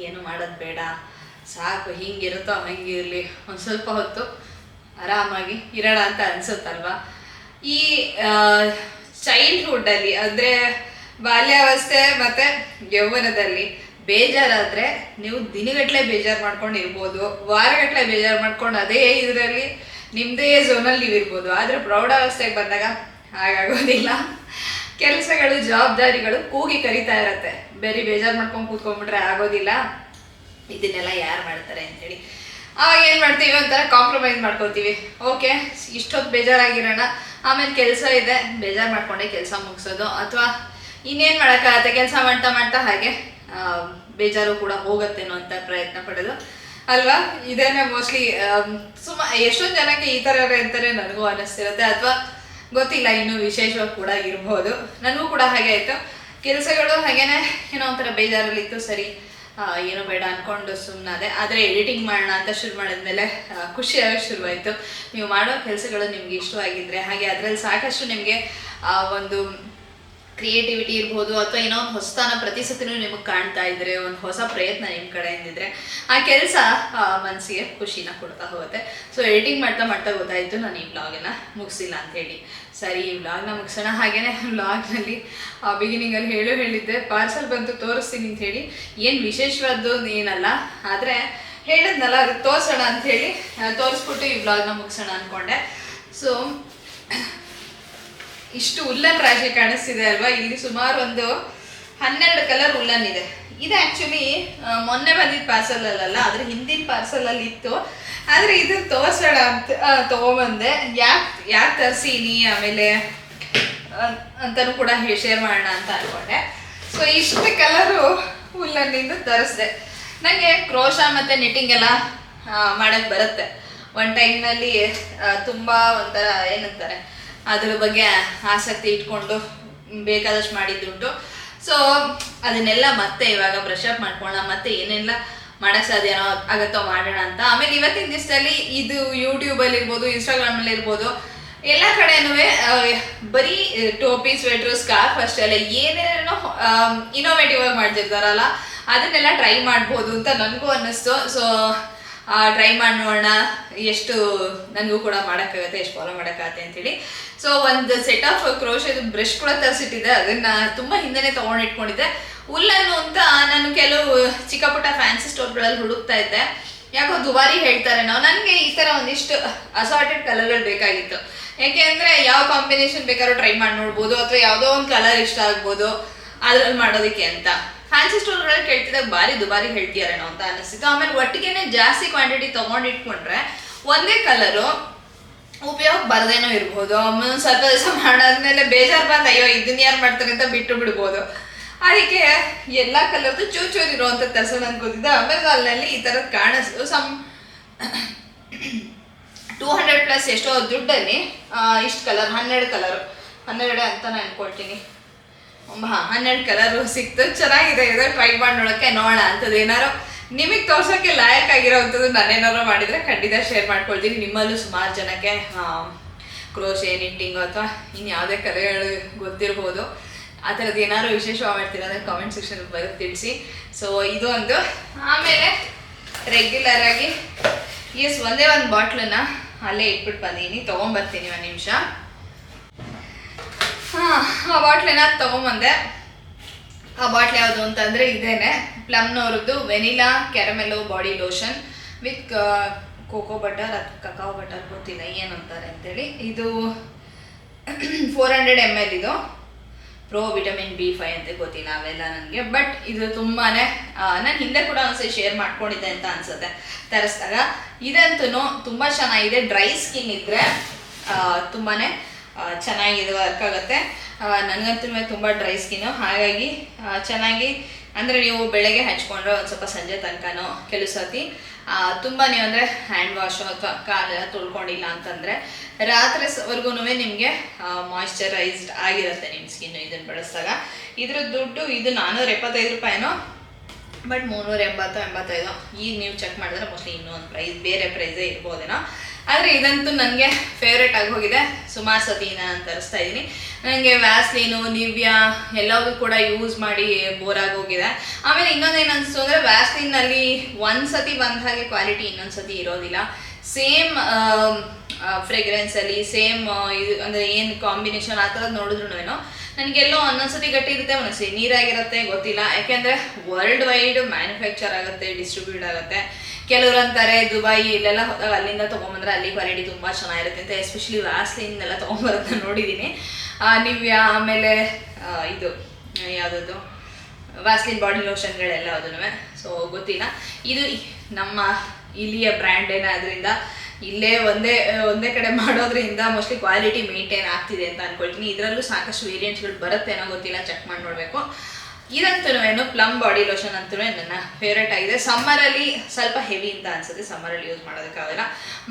A: ಏನು ಮಾಡೋದು ಬೇಡ, ಸಾಕು ಹಿಂಗಿರುತ್ತೋ ಹಂಗಿರಲಿ, ಒಂದು ಸ್ವಲ್ಪ ಹೊತ್ತು ಆರಾಮಾಗಿ ಇರೋಣ ಅಂತ ಅನಿಸುತ್ತಲ್ವ. ಈ ಚೈಲ್ಡ್ಹುಡ್ಡಲ್ಲಿ ಅಂದರೆ ಬಾಲ್ಯಾವಸ್ಥೆ ಮತ್ತು ಯೌವನದಲ್ಲಿ ಬೇಜಾರಾದರೆ ನೀವು ದಿನಗಟ್ಟಲೆ ಬೇಜಾರು ಮಾಡ್ಕೊಂಡು ಇರ್ಬೋದು, ವಾರಗಟ್ಟಲೆ ಬೇಜಾರು ಮಾಡ್ಕೊಂಡು ಅದೇ ಇದರಲ್ಲಿ ನಿಮ್ಮದೇ ಝೋನಲ್ಲಿ ನೀವು ಇರ್ಬೋದು. ಆದರೆ ಪ್ರೌಢಾವಸ್ಥೆಗೆ ಬಂದಾಗ ಹಾಗಾಗೋದಿಲ್ಲ. ಕೆಲಸಗಳು, ಜವಾಬ್ದಾರಿಗಳು ಕೂಗಿ ಕರಿತಾ ಇರತ್ತೆ. ಬೇಜಾರು ಮಾಡ್ಕೊಂಡು ಕೂತ್ಕೊಂಡ್ಬಿಟ್ರೆ ಆಗೋದಿಲ್ಲ, ಇದನ್ನೆಲ್ಲ ಯಾರು ಮಾಡ್ತಾರೆ ಅಂಥೇಳಿ. ಆವಾಗ ಏನು ಮಾಡ್ತೀವಿ, ಒಂಥರ ಕಾಂಪ್ರಮೈಸ್ ಮಾಡ್ಕೊತೀವಿ. ಓಕೆ, ಇಷ್ಟೊತ್ತು ಬೇಜಾರಾಗಿರೋಣ, ಆಮೇಲೆ ಕೆಲಸ ಇದೆ, ಬೇಜಾರು ಮಾಡ್ಕೊಂಡೆ ಕೆಲಸ ಮುಗಿಸೋದು, ಅಥವಾ ಇನ್ನೇನು ಮಾಡೋಕ್ಕಾಗತ್ತೆ, ಕೆಲಸ ಮಾಡ್ತಾ ಮಾಡ್ತಾ ಹಾಗೆ ಬೇಜಾರು ಕೂಡ ಹೋಗುತ್ತೇನೋ ಅಂತ ಪ್ರಯತ್ನ ಪಡೋದು ಅಲ್ವಾ. ಇದೇನೆ ಮೋಸ್ಟ್ಲಿ ಎಷ್ಟೊಂದು ಜನಕ್ಕೆ ಈ ಥರ ಅಂತಾರೆ ನನಗೂ ಅನ್ನಿಸ್ತಿರುತ್ತೆ, ಅಥವಾ ಗೊತ್ತಿಲ್ಲ, ಇನ್ನೂ ವಿಶೇಷವಾಗಿ ಕೂಡ ಇರ್ಬೋದು. ನನಗೂ ಕೂಡ ಹಾಗೆ ಆಯಿತು, ಕೆಲಸಗಳು ಹಾಗೇನೆ ಏನೋ ಒಂಥರ ಬೇಜಾರಲ್ಲಿತ್ತು. ಸರಿ ಏನೋ ಬೇಡ ಅಂದ್ಕೊಂಡು ಸುಮ್ಮನಾದೆ. ಆದರೆ ಎಡಿಟಿಂಗ್ ಮಾಡೋಣ ಅಂತ ಶುರು ಮಾಡಿದ್ಮೇಲೆ ಖುಷಿಯಾಗಿ ಶುರುವಾಯಿತು. ನೀವು ಮಾಡೋ ಕೆಲಸಗಳು ನಿಮ್ಗೆ ಇಷ್ಟವಾಗಿದ್ದರೆ, ಹಾಗೆ ಅದರಲ್ಲಿ ಸಾಕಷ್ಟು ನಿಮಗೆ ಒಂದು ಕ್ರಿಯೇಟಿವಿಟಿ ಇರ್ಬೋದು, ಅಥವಾ ಏನೋ ಒಂದು ಹೊಸತನ ಪ್ರತಿ ಸತಿನೂ ನಿಮಗೆ ಕಾಣ್ತಾ ಇದ್ರೆ, ಒಂದು ಹೊಸ ಪ್ರಯತ್ನ ನಿಮ್ಮ ಕಡೆಯಿಂದಿದ್ರೆ ಆ ಕೆಲಸ ಮನಸ್ಸಿಗೆ ಖುಷಿನ ಕೊಡ್ತಾ ಹೋಗುತ್ತೆ. ಸೊ ಎಡಿಟಿಂಗ್ ಮಾಡ್ತಾ ಮಾಡ್ತಾ ಗೊತ್ತಾಯಿತು ನಾನು ಈ ವ್ಲಾಗನ್ನು ಮುಗಿಸಿಲ್ಲ ಅಂಥೇಳಿ. ಸರಿ, ಈ ವ್ಲಾಗ್ನ ಮುಗಿಸೋಣ. ಹಾಗೆಯೇ ವ್ಲಾಗ್ನಲ್ಲಿ ಬಿಗಿನಿಂಗಲ್ಲಿ ಹೇಳಿದ್ದೆ ಪಾರ್ಸಲ್ ಬಂತು ತೋರಿಸ್ತೀನಿ ಅಂಥೇಳಿ. ಏನು ವಿಶೇಷವಾದ್ದು ಏನಲ್ಲ, ಆದರೆ ಹೇಳಿದ್ನಲ್ಲ ಅದಕ್ಕೆ ತೋರಿಸೋಣ ಅಂಥೇಳಿ ತೋರಿಸ್ಬಿಟ್ಟು ಈ ವ್ಲಾಗ್ನ ಮುಗಿಸೋಣ ಅಂದ್ಕೊಂಡೆ. ಸೊ ಇಷ್ಟು ಉಲ್ಲನ್ ರಾಶಿ ಕಾಣಿಸ್ತಿದೆ ಅಲ್ವಾ, ಇಲ್ಲಿ ಸುಮಾರು ಒಂದು 12 ಕಲರ್ ಉಲ್ಲನ್ ಇದೆ. ಇದು ಆ್ಯಕ್ಚುಲಿ ಮೊನ್ನೆ ಬಂದಿದ್ದ ಪಾರ್ಸಲಲ್ಲ, ಅದ್ರ ಹಿಂದಿನ ಪಾರ್ಸಲಲ್ಲಿ ಇತ್ತು. ಆದರೆ ಇದು ತೋರಿಸೋಣ ಅಂತ ತೊಗೊಂಬಂದೆ. ಯಾಕೆ ತರಿಸೀನಿ ಆಮೇಲೆ ಅಂತಲೂ ಕೂಡ ಶೇರ್ ಮಾಡೋಣ ಅಂತ ಅಂದ್ಕೊಂಡೆ. ಸೊ ಇಷ್ಟು ಕಲರು ಉಲ್ಲನ್ನಿಂದ ತರಿಸ್ದೆ. ನನಗೆ ಕ್ರೋಶ ಮತ್ತು ನಿಟ್ಟಿಂಗ್ ಎಲ್ಲ ಮಾಡೋಕ್ಕೆ ಬರುತ್ತೆ. ಒಂದು ಟೈಮ್ನಲ್ಲಿ ತುಂಬ ಒಂಥರ ಏನಂತಾರೆ ಅದ್ರ ಬಗ್ಗೆ ಆಸಕ್ತಿ ಇಟ್ಕೊಂಡು ಬೇಕಾದಷ್ಟು ಮಾಡಿದ್ದುಂಟು. ಸೊ ಅದನ್ನೆಲ್ಲ ಮತ್ತೆ ಇವಾಗ ಬ್ರಷ್ ಅಪ್ ಮಾಡ್ಕೊಳ್ಳೋಣ, ಮತ್ತೆ ಏನೆಲ್ಲ ಮಾಡೋಕ್ಕೆ ಸಾಧ್ಯನೋ ಆಗತ್ತೋ ಮಾಡೋಣ ಅಂತ. ಆಮೇಲೆ ಇವತ್ತಿನ ದಿವಸದಲ್ಲಿ ಇದು ಯೂಟ್ಯೂಬಲ್ಲಿ ಇರ್ಬೋದು, ಇನ್ಸ್ಟಾಗ್ರಾಮಲ್ಲಿ ಇರ್ಬೋದು, ಎಲ್ಲ ಕಡೆನೂ ಬರೀ ಟೋಪಿ, ಸ್ವೆಟ್ರು, ಸ್ಕಾರ್ಫ್ ಅಷ್ಟೇ ಅಲ್ಲ, ಏನೇನೋ ಇನೋವೇಟಿವ್ ಆಗಿ ಮಾಡ್ತಿರ್ತಾರಲ್ಲ, ಅದನ್ನೆಲ್ಲ ಟ್ರೈ ಮಾಡ್ಬೋದು ಅಂತ ನನಗೂ ಅನ್ನಿಸ್ತು. ಸೊ ಟ್ರೈ ಮಾಡಿ ನೋಡೋಣ ಎಷ್ಟು ನನಗೂ ಕೂಡ ಮಾಡೋಕ್ಕಾಗತ್ತೆ, ಎಷ್ಟು ಫಾಲೋ ಮಾಡೋಕ್ಕಾಗತ್ತೆ ಅಂತೇಳಿ. ಸೊ ಒಂದು ಸೆಟ್ ಆಫ್ ಕ್ರೋಶೆದು ಬ್ರಷ್ ಕೂಡ ತರಿಸಿಟ್ಟಿದ್ದೆ, ಅದನ್ನು ತುಂಬ ಹಿಂದೆನೇ ತೊಗೊಂಡಿಟ್ಕೊಂಡಿದ್ದೆ. ಉಲ್ಲನ್ನು ಅಂತ ನಾನು ಕೆಲವು ಚಿಕ್ಕ ಪುಟ್ಟ ಫ್ಯಾನ್ಸಿ ಸ್ಟೋರ್ಗಳಲ್ಲಿ ಹುಡುಕ್ತಾ ಇದ್ದೆ. ಯಾಕೋ ದುಬಾರಿ ಹೇಳ್ತಾರೆ ನಾವು. ನನಗೆ ಈ ಥರ ಒಂದಿಷ್ಟು ಅಸಾರ್ಟೆಡ್ ಕಲರ್ಗಳು ಬೇಕಾಗಿತ್ತು. ಯಾಕೆ ಅಂದರೆ ಯಾವ ಕಾಂಬಿನೇಷನ್ ಬೇಕಾದ್ರೂ ಟ್ರೈ ಮಾಡಿ ನೋಡ್ಬೋದು, ಅಥವಾ ಯಾವುದೋ ಒಂದು ಕಲರ್ ಇಷ್ಟ ಆಗ್ಬೋದು ಅದ್ರಲ್ಲಿ ಮಾಡೋದಕ್ಕೆ ಅಂತ. ಫ್ಯಾನ್ಸಿ ಸ್ಟೋರ್ಗಳಲ್ಲಿ ಕೇಳ್ತಿದ್ದಾಗ ಭಾರಿ ದುಬಾರಿ ಹೇಳ್ತೀಯಾರೇನೋ ಅಂತ ಅನಿಸ್ತಿತ್ತು. ಆಮೇಲೆ ಒಟ್ಟಿಗೆನೆ ಜಾಸ್ತಿ ಕ್ವಾಂಟಿಟಿ ತೊಗೊಂಡಿಟ್ಕೊಂಡ್ರೆ ಒಂದೇ ಕಲರು ಉಪಯೋಗ ಬರದೇನೋ ಇರ್ಬೋದು. ಆಮೇಲೆ ಸ್ವಲ್ಪ ದಿವಸ ಮಾಡಾದ್ಮೇಲೆ ಬೇಜಾರು ಬಂದು ಅಯ್ಯೋ ಇದನ್ನ ಯಾರು ಮಾಡ್ತಾರೆ ಅಂತ ಬಿಟ್ಟು ಬಿಡ್ಬೋದು. ಅದಕ್ಕೆ ಎಲ್ಲ ಕಲರ್ದು ಚೂರು ಇರೋವಂಥ ತರಿಸೋಣ ಅನ್ಕೋತಿದ್ದೆ. ಅಮೆಝಾನ್ನಲ್ಲಿ ಈ ಥರದ್ದು ಕಾಣಿಸ್ತು. ಸಮ್ 200+ ಎಷ್ಟೋ ದುಡ್ಡಲ್ಲಿ ಇಷ್ಟು ಕಲರ್ 12 ಅಂತ ನಾನು ಅನ್ಕೊಳ್ತೀನಿ. 12 ಕಲರು ಸಿಕ್ತು. ಚೆನ್ನಾಗಿದೆ, ಇದು ಟ್ರೈ ಮಾಡಿ ನೋಡೋಣ ಅಂಥದ್ದು. ಏನಾರು ನಿಮಗೆ ತೋರ್ಸೋಕ್ಕೆ ಲಾಯಕ್ ಆಗಿರೋವಂಥದ್ದು ನಾನೇನಾರು ಮಾಡಿದರೆ ಖಂಡಿತ ಶೇರ್ ಮಾಡ್ಕೊಳ್ತೀನಿ. ನಿಮ್ಮಲ್ಲೂ ಸುಮಾರು ಜನಕ್ಕೆ ಕ್ರೋಶೆ, ನಿಟ್ಟಿಂಗು ಅಥವಾ ಇನ್ನು ಯಾವುದೇ ಕಲೆಗಳು ಗೊತ್ತಿರ್ಬೋದು. ಆ ಥರದ್ದು ಏನಾದ್ರು ವಿಶೇಷವಾಗಿ ಮಾಡ್ತೀರ ಅಂದರೆ ಕಾಮೆಂಟ್ ಸೆಕ್ಷನಲ್ಲಿ ಬರೋದು ತಿಳಿಸಿ. ಸೊ ಇದು ಒಂದು. ಆಮೇಲೆ ರೆಗ್ಯುಲರಾಗಿ ಒಂದೇ ಒಂದು ಬಾಟ್ಲನ್ನು ಅಲ್ಲೇ ಇಟ್ಬಿಟ್ಟು ಬಂದೀನಿ, ತೊಗೊಂಬರ್ತೀನಿ ಒಂದು ನಿಮಿಷ. ಆ ಬಾಟ್ಲನ್ನ ತೊಗೊಂಬಂದೆ. ಆ ಬಾಟ್ಲ್ ಯಾವುದು ಅಂತಂದರೆ ಇದೇನೆ, ಪ್ಲಮ್ನವ್ರದ್ದು vanilla caramello body lotion with cocoa butter ಅಥವಾ ಕಕಾೋ ಬಟರ್, ಗೊತ್ತಿಲ್ಲ ಏನಂತಾರೆ ಅಂತೇಳಿ. ಇದು 400 ml. ಇದು ಪ್ರೋ ವಿಟಮಿನ್ B5 ಅಂತ ಗೊತ್ತಿಲ್ಲ ಅವೆಲ್ಲ ನನಗೆ. ಬಟ್ ಇದು ತುಂಬಾ ನಾನು ಹಿಂದೆ ಕೂಡ ಒಂದ್ಸರಿ ಶೇರ್ ಮಾಡ್ಕೊಂಡಿದ್ದೆ ಅಂತ ಅನ್ಸುತ್ತೆ ತರಿಸಿದಾಗ. ಇದಂತೂ ತುಂಬ ಚೆನ್ನಾಗಿದೆ. ಡ್ರೈ ಸ್ಕಿನ್ ಇದ್ದರೆ ತುಂಬಾ ಚೆನ್ನಾಗಿದೆ, ವರ್ಕ್ ಆಗುತ್ತೆ. ನನಗಂತೂ ತುಂಬ ಡ್ರೈ ಸ್ಕಿನ್ನು, ಹಾಗಾಗಿ ಚೆನ್ನಾಗಿ ಅಂದರೆ ನೀವು ಬೆಳಗ್ಗೆ ಹಚ್ಕೊಂಡ್ರೆ ಒಂದು ಸ್ವಲ್ಪ ಸಂಜೆ ತನಕನೋ ಕೆಲವು ಸತಿ ತುಂಬ ನೀವು ಅಂದರೆ ಹ್ಯಾಂಡ್ ವಾಶು ಅಥವಾ ಕಾಲೆಲ್ಲ ತೊಳ್ಕೊಂಡಿಲ್ಲ ಅಂತಂದರೆ ರಾತ್ರಿವರೆಗೂ ನಿಮಗೆ ಮಾಯಿಶ್ಚರೈಸ್ಡ್ ಆಗಿರುತ್ತೆ ನಿಮ್ಮ ಸ್ಕಿನ್ನು ಇದನ್ನು ಬಳಸಿದಾಗ. ಇದ್ರ ದುಡ್ಡು ಇದು 475 ರೂಪಾಯಿನೋ, ಬಟ್ 385. ಈಗ ನೀವು ಚೆಕ್ ಮಾಡಿದ್ರೆ ಮೋಸ್ಟ್ಲಿ ಇನ್ನೂ ಒಂದು ಪ್ರೈಸ್ ಬೇರೆ ಪ್ರೈಸೇ ಇರ್ಬೋದೇನೋ. ಆದರೆ ಇದಂತೂ ನನಗೆ ಫೇವ್ರೇಟ್ ಆಗಿ ಹೋಗಿದೆ. ಸುಮಾರು ಸತಿ ನಾನು ತರಿಸ್ತಾ ಇದ್ದೀನಿ. ನನಗೆ ವ್ಯಾಸ್ಲೀನು, ನಿವ್ಯಾ ಎಲ್ಲವೂ ಕೂಡ ಯೂಸ್ ಮಾಡಿ ಬೋರ್ ಆಗಿ ಹೋಗಿದೆ. ಆಮೇಲೆ ಇನ್ನೊಂದೇನು ಅನಿಸ್ತು ಅಂದರೆ ವ್ಯಾಸ್ಲಿನಲ್ಲಿ ಒಂದು ಸತಿ ಬಂದ ಹಾಗೆ ಕ್ವಾಲಿಟಿ ಇನ್ನೊಂದು ಸತಿ ಇರೋದಿಲ್ಲ. ಸೇಮ್ ಫ್ರೇಗ್ರೆನ್ಸಲ್ಲಿ ಸೇಮ್ ಇದು ಅಂದರೆ ಏನು ಕಾಂಬಿನೇಷನ್ ಆ ಥರದ್ದು ನೋಡಿದ್ರು ನನಗೆಲ್ಲೋ ಒಂದೊಂದ್ಸತಿ ಗಟ್ಟಿ ಇರುತ್ತೆ, ಒಂದೊಂದ್ಸತಿ ನೀರಾಗಿರುತ್ತೆ, ಗೊತ್ತಿಲ್ಲ. ಯಾಕೆಂದರೆ ವರ್ಲ್ಡ್ ವೈಡ್ ಮ್ಯಾನುಫ್ಯಾಕ್ಚರ್ ಆಗುತ್ತೆ, ಡಿಸ್ಟ್ರಿಬ್ಯೂಟ್ ಆಗುತ್ತೆ. ಕೆಲವರು ಅಂತಾರೆ ದುಬೈ ಇಲ್ಲೆಲ್ಲ ಹೋದಾಗ ಅಲ್ಲಿಂದ ತೊಗೊಂಬಂದ್ರೆ ಅಲ್ಲಿ ಕ್ವಾಲಿಟಿ ತುಂಬ ಚೆನ್ನಾಗಿರುತ್ತೆ ಅಂತ. ಎಸ್ಪೆಷಲಿ ವ್ಯಾಸ್ಲಿನ್ನೆಲ್ಲ ತೊಗೊಂಬರೋದನ್ನ ನೋಡಿದ್ದೀನಿ. ನಿವ್ಯಾ ಆಮೇಲೆ ಇದು ಯಾವುದದು ವ್ಯಾಸ್ಲಿನ್ ಬಾಡಿ ಲೋಷನ್ಗಳೆಲ್ಲ ಅದನ್ನು. ಸೊ ಗೊತ್ತಿಲ್ಲ, ಇದು ನಮ್ಮ ಇಲ್ಲಿಯ ಬ್ರ್ಯಾಂಡ್ ಏನಾದ್ರಿಂದ ಇಲ್ಲೇ ಒಂದೇ ಕಡೆ ಮಾಡೋದ್ರಿಂದ ಮೋಸ್ಟ್ಲಿ ಕ್ವಾಲಿಟಿ ಮೇಂಟೈನ್ ಆಗ್ತಿದೆ ಅಂತ ಅನ್ಕೊಳ್ತೀನಿ. ಇದರಲ್ಲೂ ಸಾಕಷ್ಟು ವೇರಿಯಂಟ್ಸ್ಗಳು ಬರುತ್ತೆ ಏನೋ ಗೊತ್ತಿಲ್ಲ, ಚೆಕ್ ಮಾಡಿ ನೋಡಬೇಕು. ಇದಂತೂ ಪ್ಲಮ್ ಬಾಡಿ ಲೋಷನ್ ಅಂತೂ ನನ್ನ ಫೇವ್ರೇಟ್ ಆಗಿದೆ. ಸಮ್ಮರಲ್ಲಿ ಸ್ವಲ್ಪ ಹೆವಿ ಅಂತ ಅನ್ಸುತ್ತೆ, ಸಮ್ಮರಲ್ಲಿ ಯೂಸ್ ಮಾಡೋದಕ್ಕಾಗಲ್ಲ.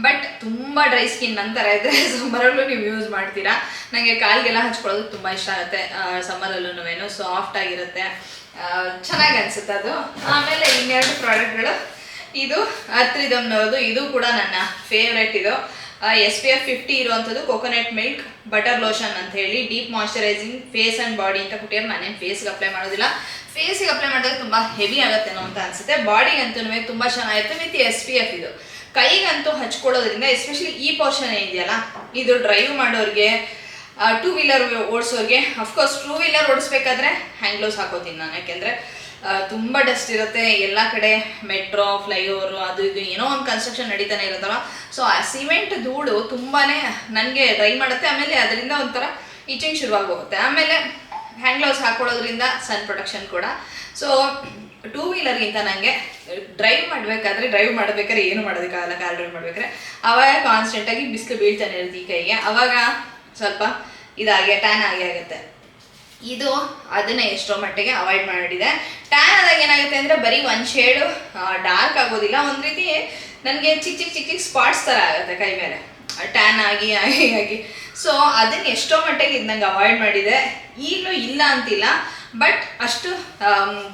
A: ಬಟ್ ತುಂಬ ಡ್ರೈ ಸ್ಕಿನ್ ನಂತರ ಇದ್ದರೆ ಸಮ್ಮರಲ್ಲೂ ನೀವು ಯೂಸ್ ಮಾಡ್ತೀರಾ. ನನಗೆ ಕಾಲಿಗೆಲ್ಲ ಹಚ್ಕೊಳ್ಳೋದು ತುಂಬ ಇಷ್ಟ ಆಗುತ್ತೆ ಸಮ್ಮರಲ್ಲೂ. ಸಾಫ್ಟ್ ಆಗಿರುತ್ತೆ, ಚೆನ್ನಾಗಿ ಅನಿಸುತ್ತೆ ಅದು. ಆಮೇಲೆ ಇನ್ನೆರಡು ಪ್ರಾಡಕ್ಟ್ಗಳು, ಇದು ಅತ್ರಿದಮ್ನವ್ರದ್ದು, ಇದು ಕೂಡ ನನ್ನ ಫೇವ್ರೇಟ್. ಇದು SPF 50 ಇರುವಂಥದ್ದು ಕೋಕೋನಟ್ ಮಿಲ್ಕ್ ಬಟರ್ ಲೋಷನ್ ಅಂತ ಹೇಳಿ, deep moisturising face and body ಅಂತ ಕೊಟ್ಟಿರೋ. ನಾನೇನು ಫೇಸ್ಗೆ ಅಪ್ಲೈ ಮಾಡೋದಿಲ್ಲ, ಫೇಸಿಗೆ ಅಪ್ಲೈ ಮಾಡಿದ್ರೆ ತುಂಬ ಹೆವಿ ಆಗುತ್ತೇನೋ ಅಂತ ಅನಿಸುತ್ತೆ. ಬಾಡಿಗಂತೂ ತುಂಬ ಚೆನ್ನಾಗಿರುತ್ತೆ ವಿತ್ SPF. ಇದು ಕೈಗಂತೂ ಹಚ್ಕೊಳ್ಳೋದ್ರಿಂದ, ಎಸ್ಪೆಷಲಿ ಈ ಪೋರ್ಷನ್ ಏನಿದೆಯಲ್ಲ, ಇದು ಡ್ರೈವ್ ಮಾಡೋರಿಗೆ, ಟೂ ವೀಲರ್ ಓಡಿಸೋರಿಗೆ. ಅಫ್ಕೋರ್ಸ್ ಟೂ ವೀಲರ್ ಓಡಿಸ್ಬೇಕಾದ್ರೆ ಹ್ಯಾಂಡ್ ಗ್ಲೌಸ್ ಹಾಕೋತೀನಿ ನಾನು, ಯಾಕೆಂದರೆ ತುಂಬ ಡಸ್ಟ್ ಇರುತ್ತೆ ಎಲ್ಲ ಕಡೆ. ಮೆಟ್ರೋ, ಫ್ಲೈಓವರು, ಅದು ಇದು ಏನೋ ಒಂದು ಕನ್ಸ್ಟ್ರಕ್ಷನ್ ನಡೀತಾನೆ ಇರುತ್ತಲ್ಲ. ಸೊ ಆ ಸಿಮೆಂಟ್ ಧೂಳು ತುಂಬಾ ನನಗೆ ಡ್ರೈ ಮಾಡುತ್ತೆ. ಆಮೇಲೆ ಅದರಿಂದ ಒಂಥರ ಇಚಿಂಗ್ ಶುರುವಾಗೋಗುತ್ತೆ. ಆಮೇಲೆ ಹ್ಯಾಂಡ್ ಗ್ಲೌಸ್ ಹಾಕೊಳ್ಳೋದ್ರಿಂದ ಸನ್ ಪ್ರೊಟೆಕ್ಷನ್ ಕೂಡ. ಸೊ ಟೂ ವೀಲರ್ಗಿಂತ ನನಗೆ ಡ್ರೈವ್ ಮಾಡಬೇಕಾದ್ರೆ ಏನು ಮಾಡೋದಕ್ಕಾಗಲ್ಲ, ಕಾರ್ ಡ್ರೈವ್ ಮಾಡಬೇಕಾದ್ರೆ ಆವಾಗ ಕಾನ್ಸ್ಟೆಂಟಾಗಿ ಬಿಸಿಲು ಬೀಳ್ತಾನೆ ಇರುತ್ತೆ ಈ ಕೈಗೆ, ಆವಾಗ ಸ್ವಲ್ಪ ಟ್ಯಾನ್ ಆಗುತ್ತೆ. ಇದು ಅದನ್ನ ಎಷ್ಟೋ ಮಟ್ಟಿಗೆ ಅವಾಯ್ಡ್ ಮಾಡಿದೆ. ಟ್ಯಾನ್ ಆದಾಗ ಏನಾಗುತ್ತೆ ಅಂದರೆ ಬರೀ ಒಂದು ಶೇಡು ಡಾರ್ಕ್ ಆಗೋದಿಲ್ಲ, ಒಂದು ರೀತಿ ನನಗೆ ಚಿಕ್ಕ ಸ್ಪಾಟ್ಸ್ ಥರ ಆಗುತ್ತೆ ಕೈ ಮೇಲೆ, ಟ್ಯಾನ್ ಆಗಿ. ಸೊ ಅದನ್ನು ಎಷ್ಟೋ ಮಟ್ಟಿಗೆ ಇದು ನಂಗೆ ಅವಾಯ್ಡ್ ಮಾಡಿದೆ. ಈಗಲೂ ಇಲ್ಲ ಅಂತಿಲ್ಲ, ಬಟ್ ಅಷ್ಟು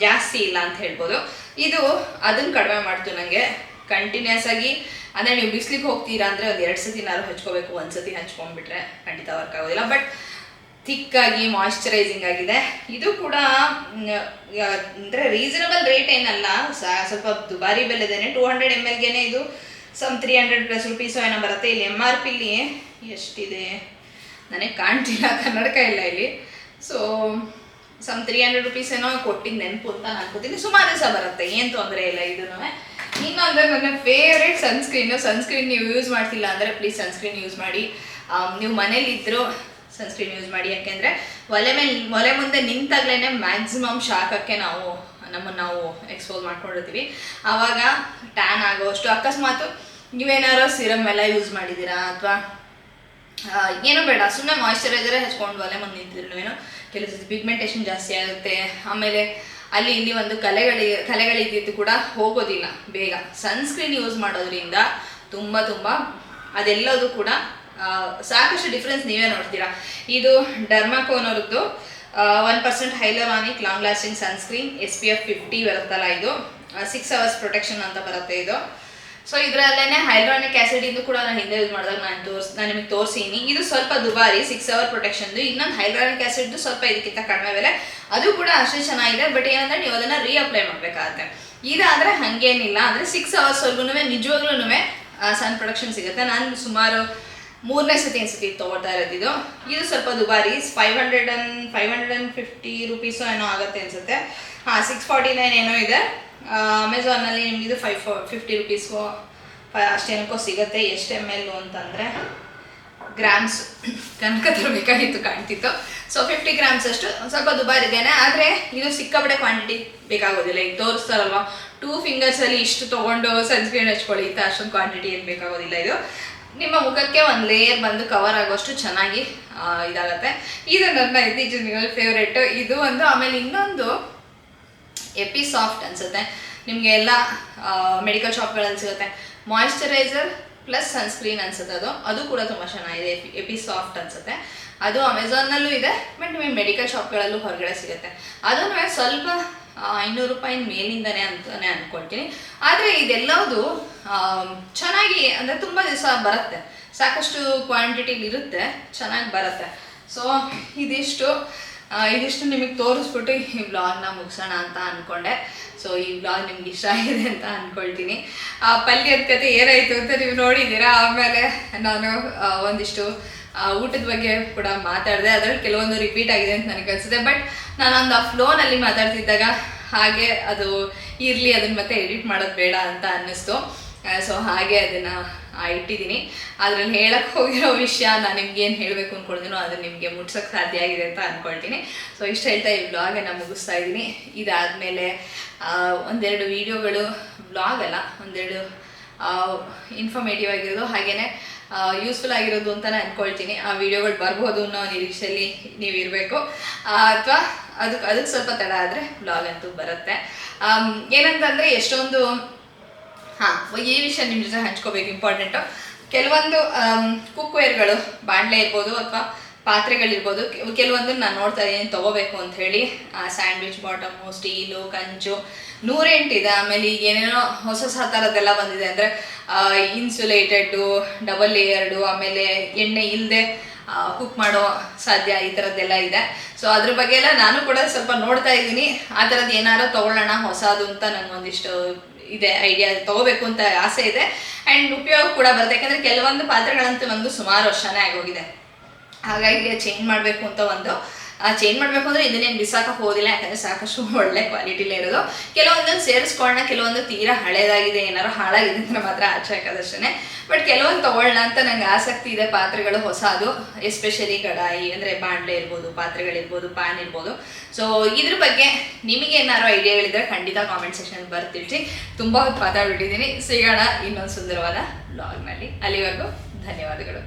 A: ಜಾಸ್ತಿ ಇಲ್ಲ ಅಂತ ಹೇಳ್ಬೋದು. ಇದು ಅದನ್ನು ಕಡಿಮೆ ಮಾಡ್ತು ನನಗೆ. ಕಂಟಿನ್ಯೂಸ್ ಆಗಿ ಅಂದರೆ ನೀವು ಬಿಸಿಲಿಗೆ ಹೋಗ್ತೀರಾ ಅಂದರೆ ಒಂದು 2 ಸತಿನಾರು ಹಚ್ಕೋಬೇಕು, 1 ಸತಿ ಹಚ್ಕೊಂಡ್ಬಿಟ್ರೆ ಖಂಡಿತ ವರ್ಕ್ ಆಗೋದಿಲ್ಲ. ಬಟ್ ಥಿಕ್ಕಾಗಿ ಮಾಯ್ಶ್ಚರೈಸಿಂಗ್ ಆಗಿದೆ. ಇದು ಕೂಡ ಅಂದರೆ ರೀಸನಬಲ್ ರೇಟ್ ಏನಲ್ಲ, ಸ್ವಲ್ಪ ದುಬಾರಿ ಬೆಲೆದೇನೆ. 200 ml ಇದು ಸಮ್ 300+ ರೂಪೀಸು ಏನೋ ಬರುತ್ತೆ. ಇಲ್ಲಿ MRP ಎಷ್ಟಿದೆ ನನಗೆ ಕಾಣ್ತಿಲ್ಲ, ಕನ್ನಡಕ ಇಲ್ಲ ಇಲ್ಲಿ. ಸೊ ಸಮ್ 300 ರೂಪೀಸ್ ಏನೋ ಕೊಟ್ಟಿದ್ದು ನೆನಪು ಅಂತ ಅನ್ಕೋತೀನಿ. ಸುಮಾರು ದಿವಸ ಬರುತ್ತೆ, ಏನು ತೊಂದರೆ ಇಲ್ಲ. ಇದನ್ನು ಇನ್ನೊಂದು ನನ್ನ ಫೇವ್ರೇಟ್ ಸನ್ಸ್ಕ್ರೀನ್ ನೀವು ಯೂಸ್ ಮಾಡ್ತಿಲ್ಲ ಅಂದರೆ ಪ್ಲೀಸ್ ಸನ್ಸ್ಕ್ರೀನ್ ಯೂಸ್ ಮಾಡಿ. ನೀವು ಮನೇಲಿದ್ದರೂ ಸನ್ಸ್ಕ್ರೀನ್ ಯೂಸ್ ಮಾಡಿ, ಯಾಕೆಂದರೆ ಒಲೆ ಮುಂದೆ ನಿಂತಾಗ್ಲೇ ಮ್ಯಾಕ್ಸಿಮಮ್ ಶಾಖಕ್ಕೆ ನಾವು ಎಕ್ಸ್ಪೋಸ್ ಮಾಡ್ಕೊಂಡಿರ್ತೀವಿ. ಆವಾಗ ಟ್ಯಾನ್ ಆಗೋಷ್ಟು. ಅಕಸ್ಮಾತ್ ನೀವೇನಾರು ಸಿರಮ್ ಎಲ್ಲ ಯೂಸ್ ಮಾಡಿದ್ದೀರಾ ಅಥವಾ ಏನೋ ಬೇಡ, ಸುಮ್ಮನೆ ಮಾಯ್ಶ್ಚರೈಸರೇ ಹಚ್ಕೊಂಡು ಒಲೆ ಮುಂದೆ ನಿಂತಿದ್ರು ಕೆಲವು ಸತಿ ಪಿಗ್ಮೆಂಟೇಷನ್ ಜಾಸ್ತಿ ಆಗುತ್ತೆ. ಆಮೇಲೆ ಅಲ್ಲಿ ಇಲ್ಲಿ ಒಂದು ಕಲೆಗಳಿದ್ದು ಕೂಡ ಹೋಗೋದಿಲ್ಲ ಬೇಗ. ಸನ್ಸ್ಕ್ರೀನ್ ಯೂಸ್ ಮಾಡೋದ್ರಿಂದ ತುಂಬ ಅದೆಲ್ಲದು ಕೂಡ ಸಾಕಷ್ಟು ಡಿಫ್ರೆನ್ಸ್ ನೀವೇ ನೋಡ್ತೀರಾ. ಇದು ಡರ್ಮಾಕೋನವ್ರದ್ದು 1% ಹೈಲೋರಾನಿಕ್ ಲಾಂಗ್ ಲಾಸ್ಟಿಂಗ್ ಸನ್ಸ್ಕ್ರೀನ್, SPF 50 ಬರುತ್ತಲ್ಲ, ಇದು 6 hours ಪ್ರೊಟೆಕ್ಷನ್ ಅಂತ ಬರುತ್ತೆ ಇದು. ಸೊ ಇದರಲ್ಲೇ ಹೈಲೋರಾನಿಕ್ ಆ್ಯಸಿಡ್ ಇದು ಕೂಡ ನಾನು ಹಿಂದೆ ಯೂಸ್ ಮಾಡಿದಾಗ ನಾನು ನಿಮಗೆ ತೋರಿಸಿನಿ. ಇದು ಸ್ವಲ್ಪ ದುಬಾರಿ, 6 hour ಪ್ರೊಟೆಕ್ಷನ್ದು. ಇನ್ನೊಂದು ಹೈಲೋರಾನಿಕ್ ಆ್ಯಸಿಡ್ದು ಸ್ವಲ್ಪ ಇದಕ್ಕಿಂತ ಕಡಿಮೆ ಬೆಲೆ, ಅದು ಕೂಡ ಅಷ್ಟೇ ಚೆನ್ನಾಗಿದೆ. ಬಟ್ ಏನಂದರೆ ನೀವು ಅದನ್ನು ರೀಅಪ್ಲೈ ಮಾಡಬೇಕಾಗತ್ತೆ. ಇದಾದರೆ ಹಾಗೇನಿಲ್ಲ, ಅಂದರೆ 6 hours ನಿಜವಾಗ್ಲೂ ಸನ್ ಪ್ರೊಟೆಕ್ಷನ್ ಸಿಗುತ್ತೆ. ನಾನು ಸುಮಾರು 3ನೇ ಸತಿ ತೊಗೊಳ್ತಾ ಇರೋದು. ಇದು ಸ್ವಲ್ಪ ದುಬಾರಿ, 550 ರೂಪೀಸು ಏನೋ ಆಗುತ್ತೆ ಅನಿಸುತ್ತೆ. 649 ಏನೋ ಇದೆ. ಅಮೆಝಾನಲ್ಲಿ ನಿಮಗಿದು 550 ರೂಪೀಸ್ಗೋ ಅಷ್ಟೇನಕ್ಕೋ ಸಿಗುತ್ತೆ. ಎಷ್ಟು ml ಅಂತಂದರೆ ಗ್ರಾಮ್ಸ್ ಕನಕ ತರಬೇಕಾಗಿತ್ತು, ಕಾಣ್ತಿತ್ತು. ಸೊ 50 grams ಅಷ್ಟು ಸ್ವಲ್ಪ ದುಬಾರಿ ಇದೇನೆ. ಆದರೆ ಇದು ಸಿಕ್ಕಾಪಟ್ಟೆ ಕ್ವಾಂಟಿಟಿ ಬೇಕಾಗೋದಿಲ್ಲ. ಈಗ ತೋರಿಸ್ತಾರಲ್ವ 2 fingers ಇಷ್ಟು ತೊಗೊಂಡು ಸನ್ಸ್ಕ್ರೀನ್ ಹಚ್ಕೊಳ್ಳಿ ಅಂತ, ಅಷ್ಟೊಂದು ಕ್ವಾಂಟಿಟಿ ಏನು ಬೇಕಾಗೋದಿಲ್ಲ. ಇದು ನಿಮ್ಮ ಮುಖಕ್ಕೆ ಒಂದು ಲೇಯರ್ ಬಂದು ಕವರ್ ಆಗೋಷ್ಟು ಚೆನ್ನಾಗಿ ಇದಾಗುತ್ತೆ. ಇದು ನನ್ನ ಇತ್ತೀಚಿನ ಫೇವ್ರೇಟ್. ಇದು ಒಂದು. ಆಮೇಲೆ ಇನ್ನೊಂದು ಎಪಿಸಾಫ್ಟ್ ಅನಿಸುತ್ತೆ, ನಿಮಗೆ ಎಲ್ಲ ಮೆಡಿಕಲ್ ಶಾಪ್ಗಳಲ್ಲಿ ಸಿಗುತ್ತೆ. ಮಾಯ್ಶ್ಚರೈಸರ್ ಪ್ಲಸ್ ಸನ್ಸ್ಕ್ರೀನ್ ಅನಿಸುತ್ತೆ ಅದು ಕೂಡ ತುಂಬ ಚೆನ್ನಾಗಿದೆ. ಎಪಿಸಾಫ್ಟ್ ಅನಿಸುತ್ತೆ. ಅದು ಅಮೆಝಾನ್ನಲ್ಲೂ ಇದೆ, ಬಟ್ ನಿಮಗೆ ಮೆಡಿಕಲ್ ಶಾಪ್ಗಳಲ್ಲೂ ಹೊರಗಡೆ ಸಿಗುತ್ತೆ. ಅದನ್ನು ಸ್ವಲ್ಪ 500 ರೂಪಾಯಿ ಮೇಲಿಂದನೇ ಅಂತಲೇ ಅಂದ್ಕೊಳ್ತೀನಿ. ಆದರೆ ಇದೆಲ್ಲವುದು ಚೆನ್ನಾಗಿ ಅಂದರೆ ತುಂಬ ದಿವಸ ಬರುತ್ತೆ, ಸಾಕಷ್ಟು ಕ್ವಾಂಟಿಟಿಲಿ ಇರುತ್ತೆ, ಚೆನ್ನಾಗಿ ಬರುತ್ತೆ. ಸೊ ಇದಿಷ್ಟು ನಿಮಗೆ ತೋರಿಸ್ಬಿಟ್ಟು ಈ ವ್ಲಾಗ್ನ ಮುಗಿಸೋಣ ಅಂತ ಅಂದ್ಕೊಂಡೆ. ಸೊ ಈ ವ್ಲಾಗ್ ನಿಮ್ಗೆ ಇಷ್ಟ ಆಗಿದೆ ಅಂತ ಅಂದ್ಕೊಳ್ತೀನಿ. ಪಲ್ಯದ ಕತೆ ಏನಾಯಿತು ಅಂತ ನೀವು ನೋಡಿದ್ದೀರಾ. ಆಮೇಲೆ ನಾನು ಒಂದಿಷ್ಟು ಊಟದ ಬಗ್ಗೆ ಕೂಡ ಮಾತಾಡಿದೆ, ಅದರಲ್ಲಿ ಕೆಲವೊಂದು ರಿಪೀಟ್ ಆಗಿದೆ ಅಂತ ನನಗೆ ಅನಿಸುತ್ತೆ. ಬಟ್ ನಾನೊಂದು ಆ ಫ್ಲೋನಲ್ಲಿ ಮಾತಾಡ್ತಿದ್ದಾಗ ಹಾಗೆ ಅದು ಇರಲಿ, ಅದನ್ನು ಮತ್ತೆ ಎಡಿಟ್ ಮಾಡೋದು ಬೇಡ ಅಂತ ಅನ್ನಿಸ್ತು. ಸೊ ಹಾಗೆ ಅದನ್ನು ಇಟ್ಟಿದ್ದೀನಿ. ಅದರಲ್ಲಿ ಹೇಳಕ್ಕೆ ಹೋಗಿರೋ ವಿಷಯ ನಾನು ನಿಮ್ಗೇನು ಹೇಳಬೇಕು ಅಂದ್ಕೊಳ್ತೀನೋ ಅದನ್ನು ನಿಮಗೆ ಮುಟ್ಸೋಕ್ಕೆ ಸಾಧ್ಯ ಆಗಿದೆ ಅಂತ ಅಂದ್ಕೊಳ್ತೀನಿ. ಸೊ ಇಷ್ಟು ಹೇಳ್ತಾ ಈ ವ್ಲಾಗನ್ನು ಮುಗಿಸ್ತಾ ಇದ್ದೀನಿ. ಇದಾದಮೇಲೆ ಒಂದೆರಡು ವೀಡಿಯೋಗಳು, ವ್ಲಾಗ್ ಅಲ್ಲ, ಒಂದೆರಡು ಇನ್ಫಾರ್ಮೇಟಿವ್ ಆಗಿರೋದು ಹಾಗೆಯೇ ಯೂಸ್ಫುಲ್ ಆಗಿರೋದು ಅಂತ ನಾನು ಅಂದ್ಕೊಳ್ತೀನಿ. ಆ ವಿಡಿಯೋಗಳು ಬರ್ಬೋದು ಅನ್ನೋ ನಿರೀಕ್ಷೆಯಲ್ಲಿ ನೀವು ಇರಬೇಕು, ಅಥವಾ ಅದಕ್ಕೆ ಸ್ವಲ್ಪ ತಡ ಆದರೆ ಬ್ಲಾಗ್ ಅಂತೂ ಬರುತ್ತೆ. ಏನಂತಂದರೆ ಎಷ್ಟೊಂದು ಈ ವಿಷಯ ನಿಮ್ಮ ಜೊತೆ ಹಂಚ್ಕೋಬೇಕು, ಇಂಪಾರ್ಟೆಂಟು. ಕೆಲವೊಂದು ಕುಕ್ವೇರ್ಗಳು, ಬಾಣಲೆ ಇರ್ಬೋದು ಅಥವಾ ಪಾತ್ರೆಗಳಿರ್ಬೋದು, ಕೆಲವೊಂದು ನಾನು ನೋಡ್ತಾ ಇದ್ದೀನಿ ತೊಗೋಬೇಕು ಅಂತ ಹೇಳಿ. ಸ್ಯಾಂಡ್ವಿಚ್ ಬಾಟಮು, ಸ್ಟೀಲು, ಕಂಚು 108 ಇದೆ. ಆಮೇಲೆ ಈಗ ಏನೇನೋ ಹೊಸ ಥರದ್ದೆಲ್ಲ ಬಂದಿದೆ, ಅಂದರೆ ಇನ್ಸುಲೇಟೆಡ್ಡು, ಡಬಲ್ ಲೇಯರ್ಡು, ಆಮೇಲೆ ಎಣ್ಣೆ ಇಲ್ಲದೆ ಕುಕ್ ಮಾಡೋ ಸಾಧ್ಯ, ಈ ಥರದ್ದೆಲ್ಲ ಇದೆ. ಸೊ ಅದ್ರ ಬಗ್ಗೆ ಎಲ್ಲ ನಾನು ಕೂಡ ಸ್ವಲ್ಪ ನೋಡ್ತಾ ಇದ್ದೀನಿ. ಆ ಥರದ್ದು ಏನಾರು ತೊಗೊಳ್ಳೋಣ ಹೊಸದು ಅಂತ ನನಗೊಂದಿಷ್ಟು ಇದೆ, ಐಡಿಯಾ ತೊಗೋಬೇಕು ಅಂತ ಆಸೆ ಇದೆ. ಆ್ಯಂಡ್ ಉಪಯೋಗ ಕೂಡ ಬರುತ್ತೆ, ಯಾಕಂದರೆ ಕೆಲವೊಂದು ಪಾತ್ರೆಗಳಂತೂ ಒಂದು ಸುಮಾರು ವರ್ಷನೇ ಆಗೋಗಿದೆ. ಹಾಗಾಗಿ ಚೇಂಜ್ ಮಾಡಬೇಕು ಅಂತ ಚೇಂಜ್ ಮಾಡಬೇಕು ಅಂದರೆ ಇದನ್ನೇನು ಬಿಸಾಕಕ್ಕೆ ಹೋಗೋದಿಲ್ಲ, ಯಾಕಂದರೆ ಸಾಕಷ್ಟು ಒಳ್ಳೆ ಕ್ವಾಲಿಟಿಲೇ ಇರೋದು. ಕೆಲವೊಂದನ್ನು ಸೇರಿಸ್ಕೊಳ್ಳೋಣ, ಕೆಲವೊಂದು ತೀರಾ ಹಳೇದಾಗಿದೆ, ಏನಾರು ಹಾಳಾಗಿದೆ ಅಂದರೆ ಮಾತ್ರ ಆಚೆ ಹಾಕೋದಷ್ಟೇ. ಬಟ್ ಕೆಲವೊಂದು ತೊಗೊಳ್ಳೋಣ ಅಂತ ನಂಗೆ ಆಸಕ್ತಿ ಇದೆ. ಪಾತ್ರೆಗಳು ಹೊಸದು, ಎಸ್ಪೆಷಲಿ ಕಡಾಯಿ ಅಂದರೆ ಬಾಣಲೆ ಇರ್ಬೋದು, ಪಾತ್ರೆಗಳಿರ್ಬೋದು, ಪ್ಯಾನ್ ಇರ್ಬೋದು. ಸೊ ಇದ್ರ ಬಗ್ಗೆ ನಿಮಗೆ ಏನಾದ್ರು ಐಡಿಯಾಗಳಿದ್ರೆ ಖಂಡಿತ ಕಾಮೆಂಟ್ ಸೆಕ್ಷನ್ ಬರ್ತಿರ್ತಿ. ತುಂಬ ಹೊತ್ತು ಮಾತಾಡ್ಬಿಟ್ಟಿದ್ದೀನಿ. ಸಿಗೋಣ ಇನ್ನೊಂದು ಸುಂದರವಾದ ಬ್ಲಾಗ್ನಲ್ಲಿ. ಅಲ್ಲಿವರೆಗೂ ಧನ್ಯವಾದಗಳು.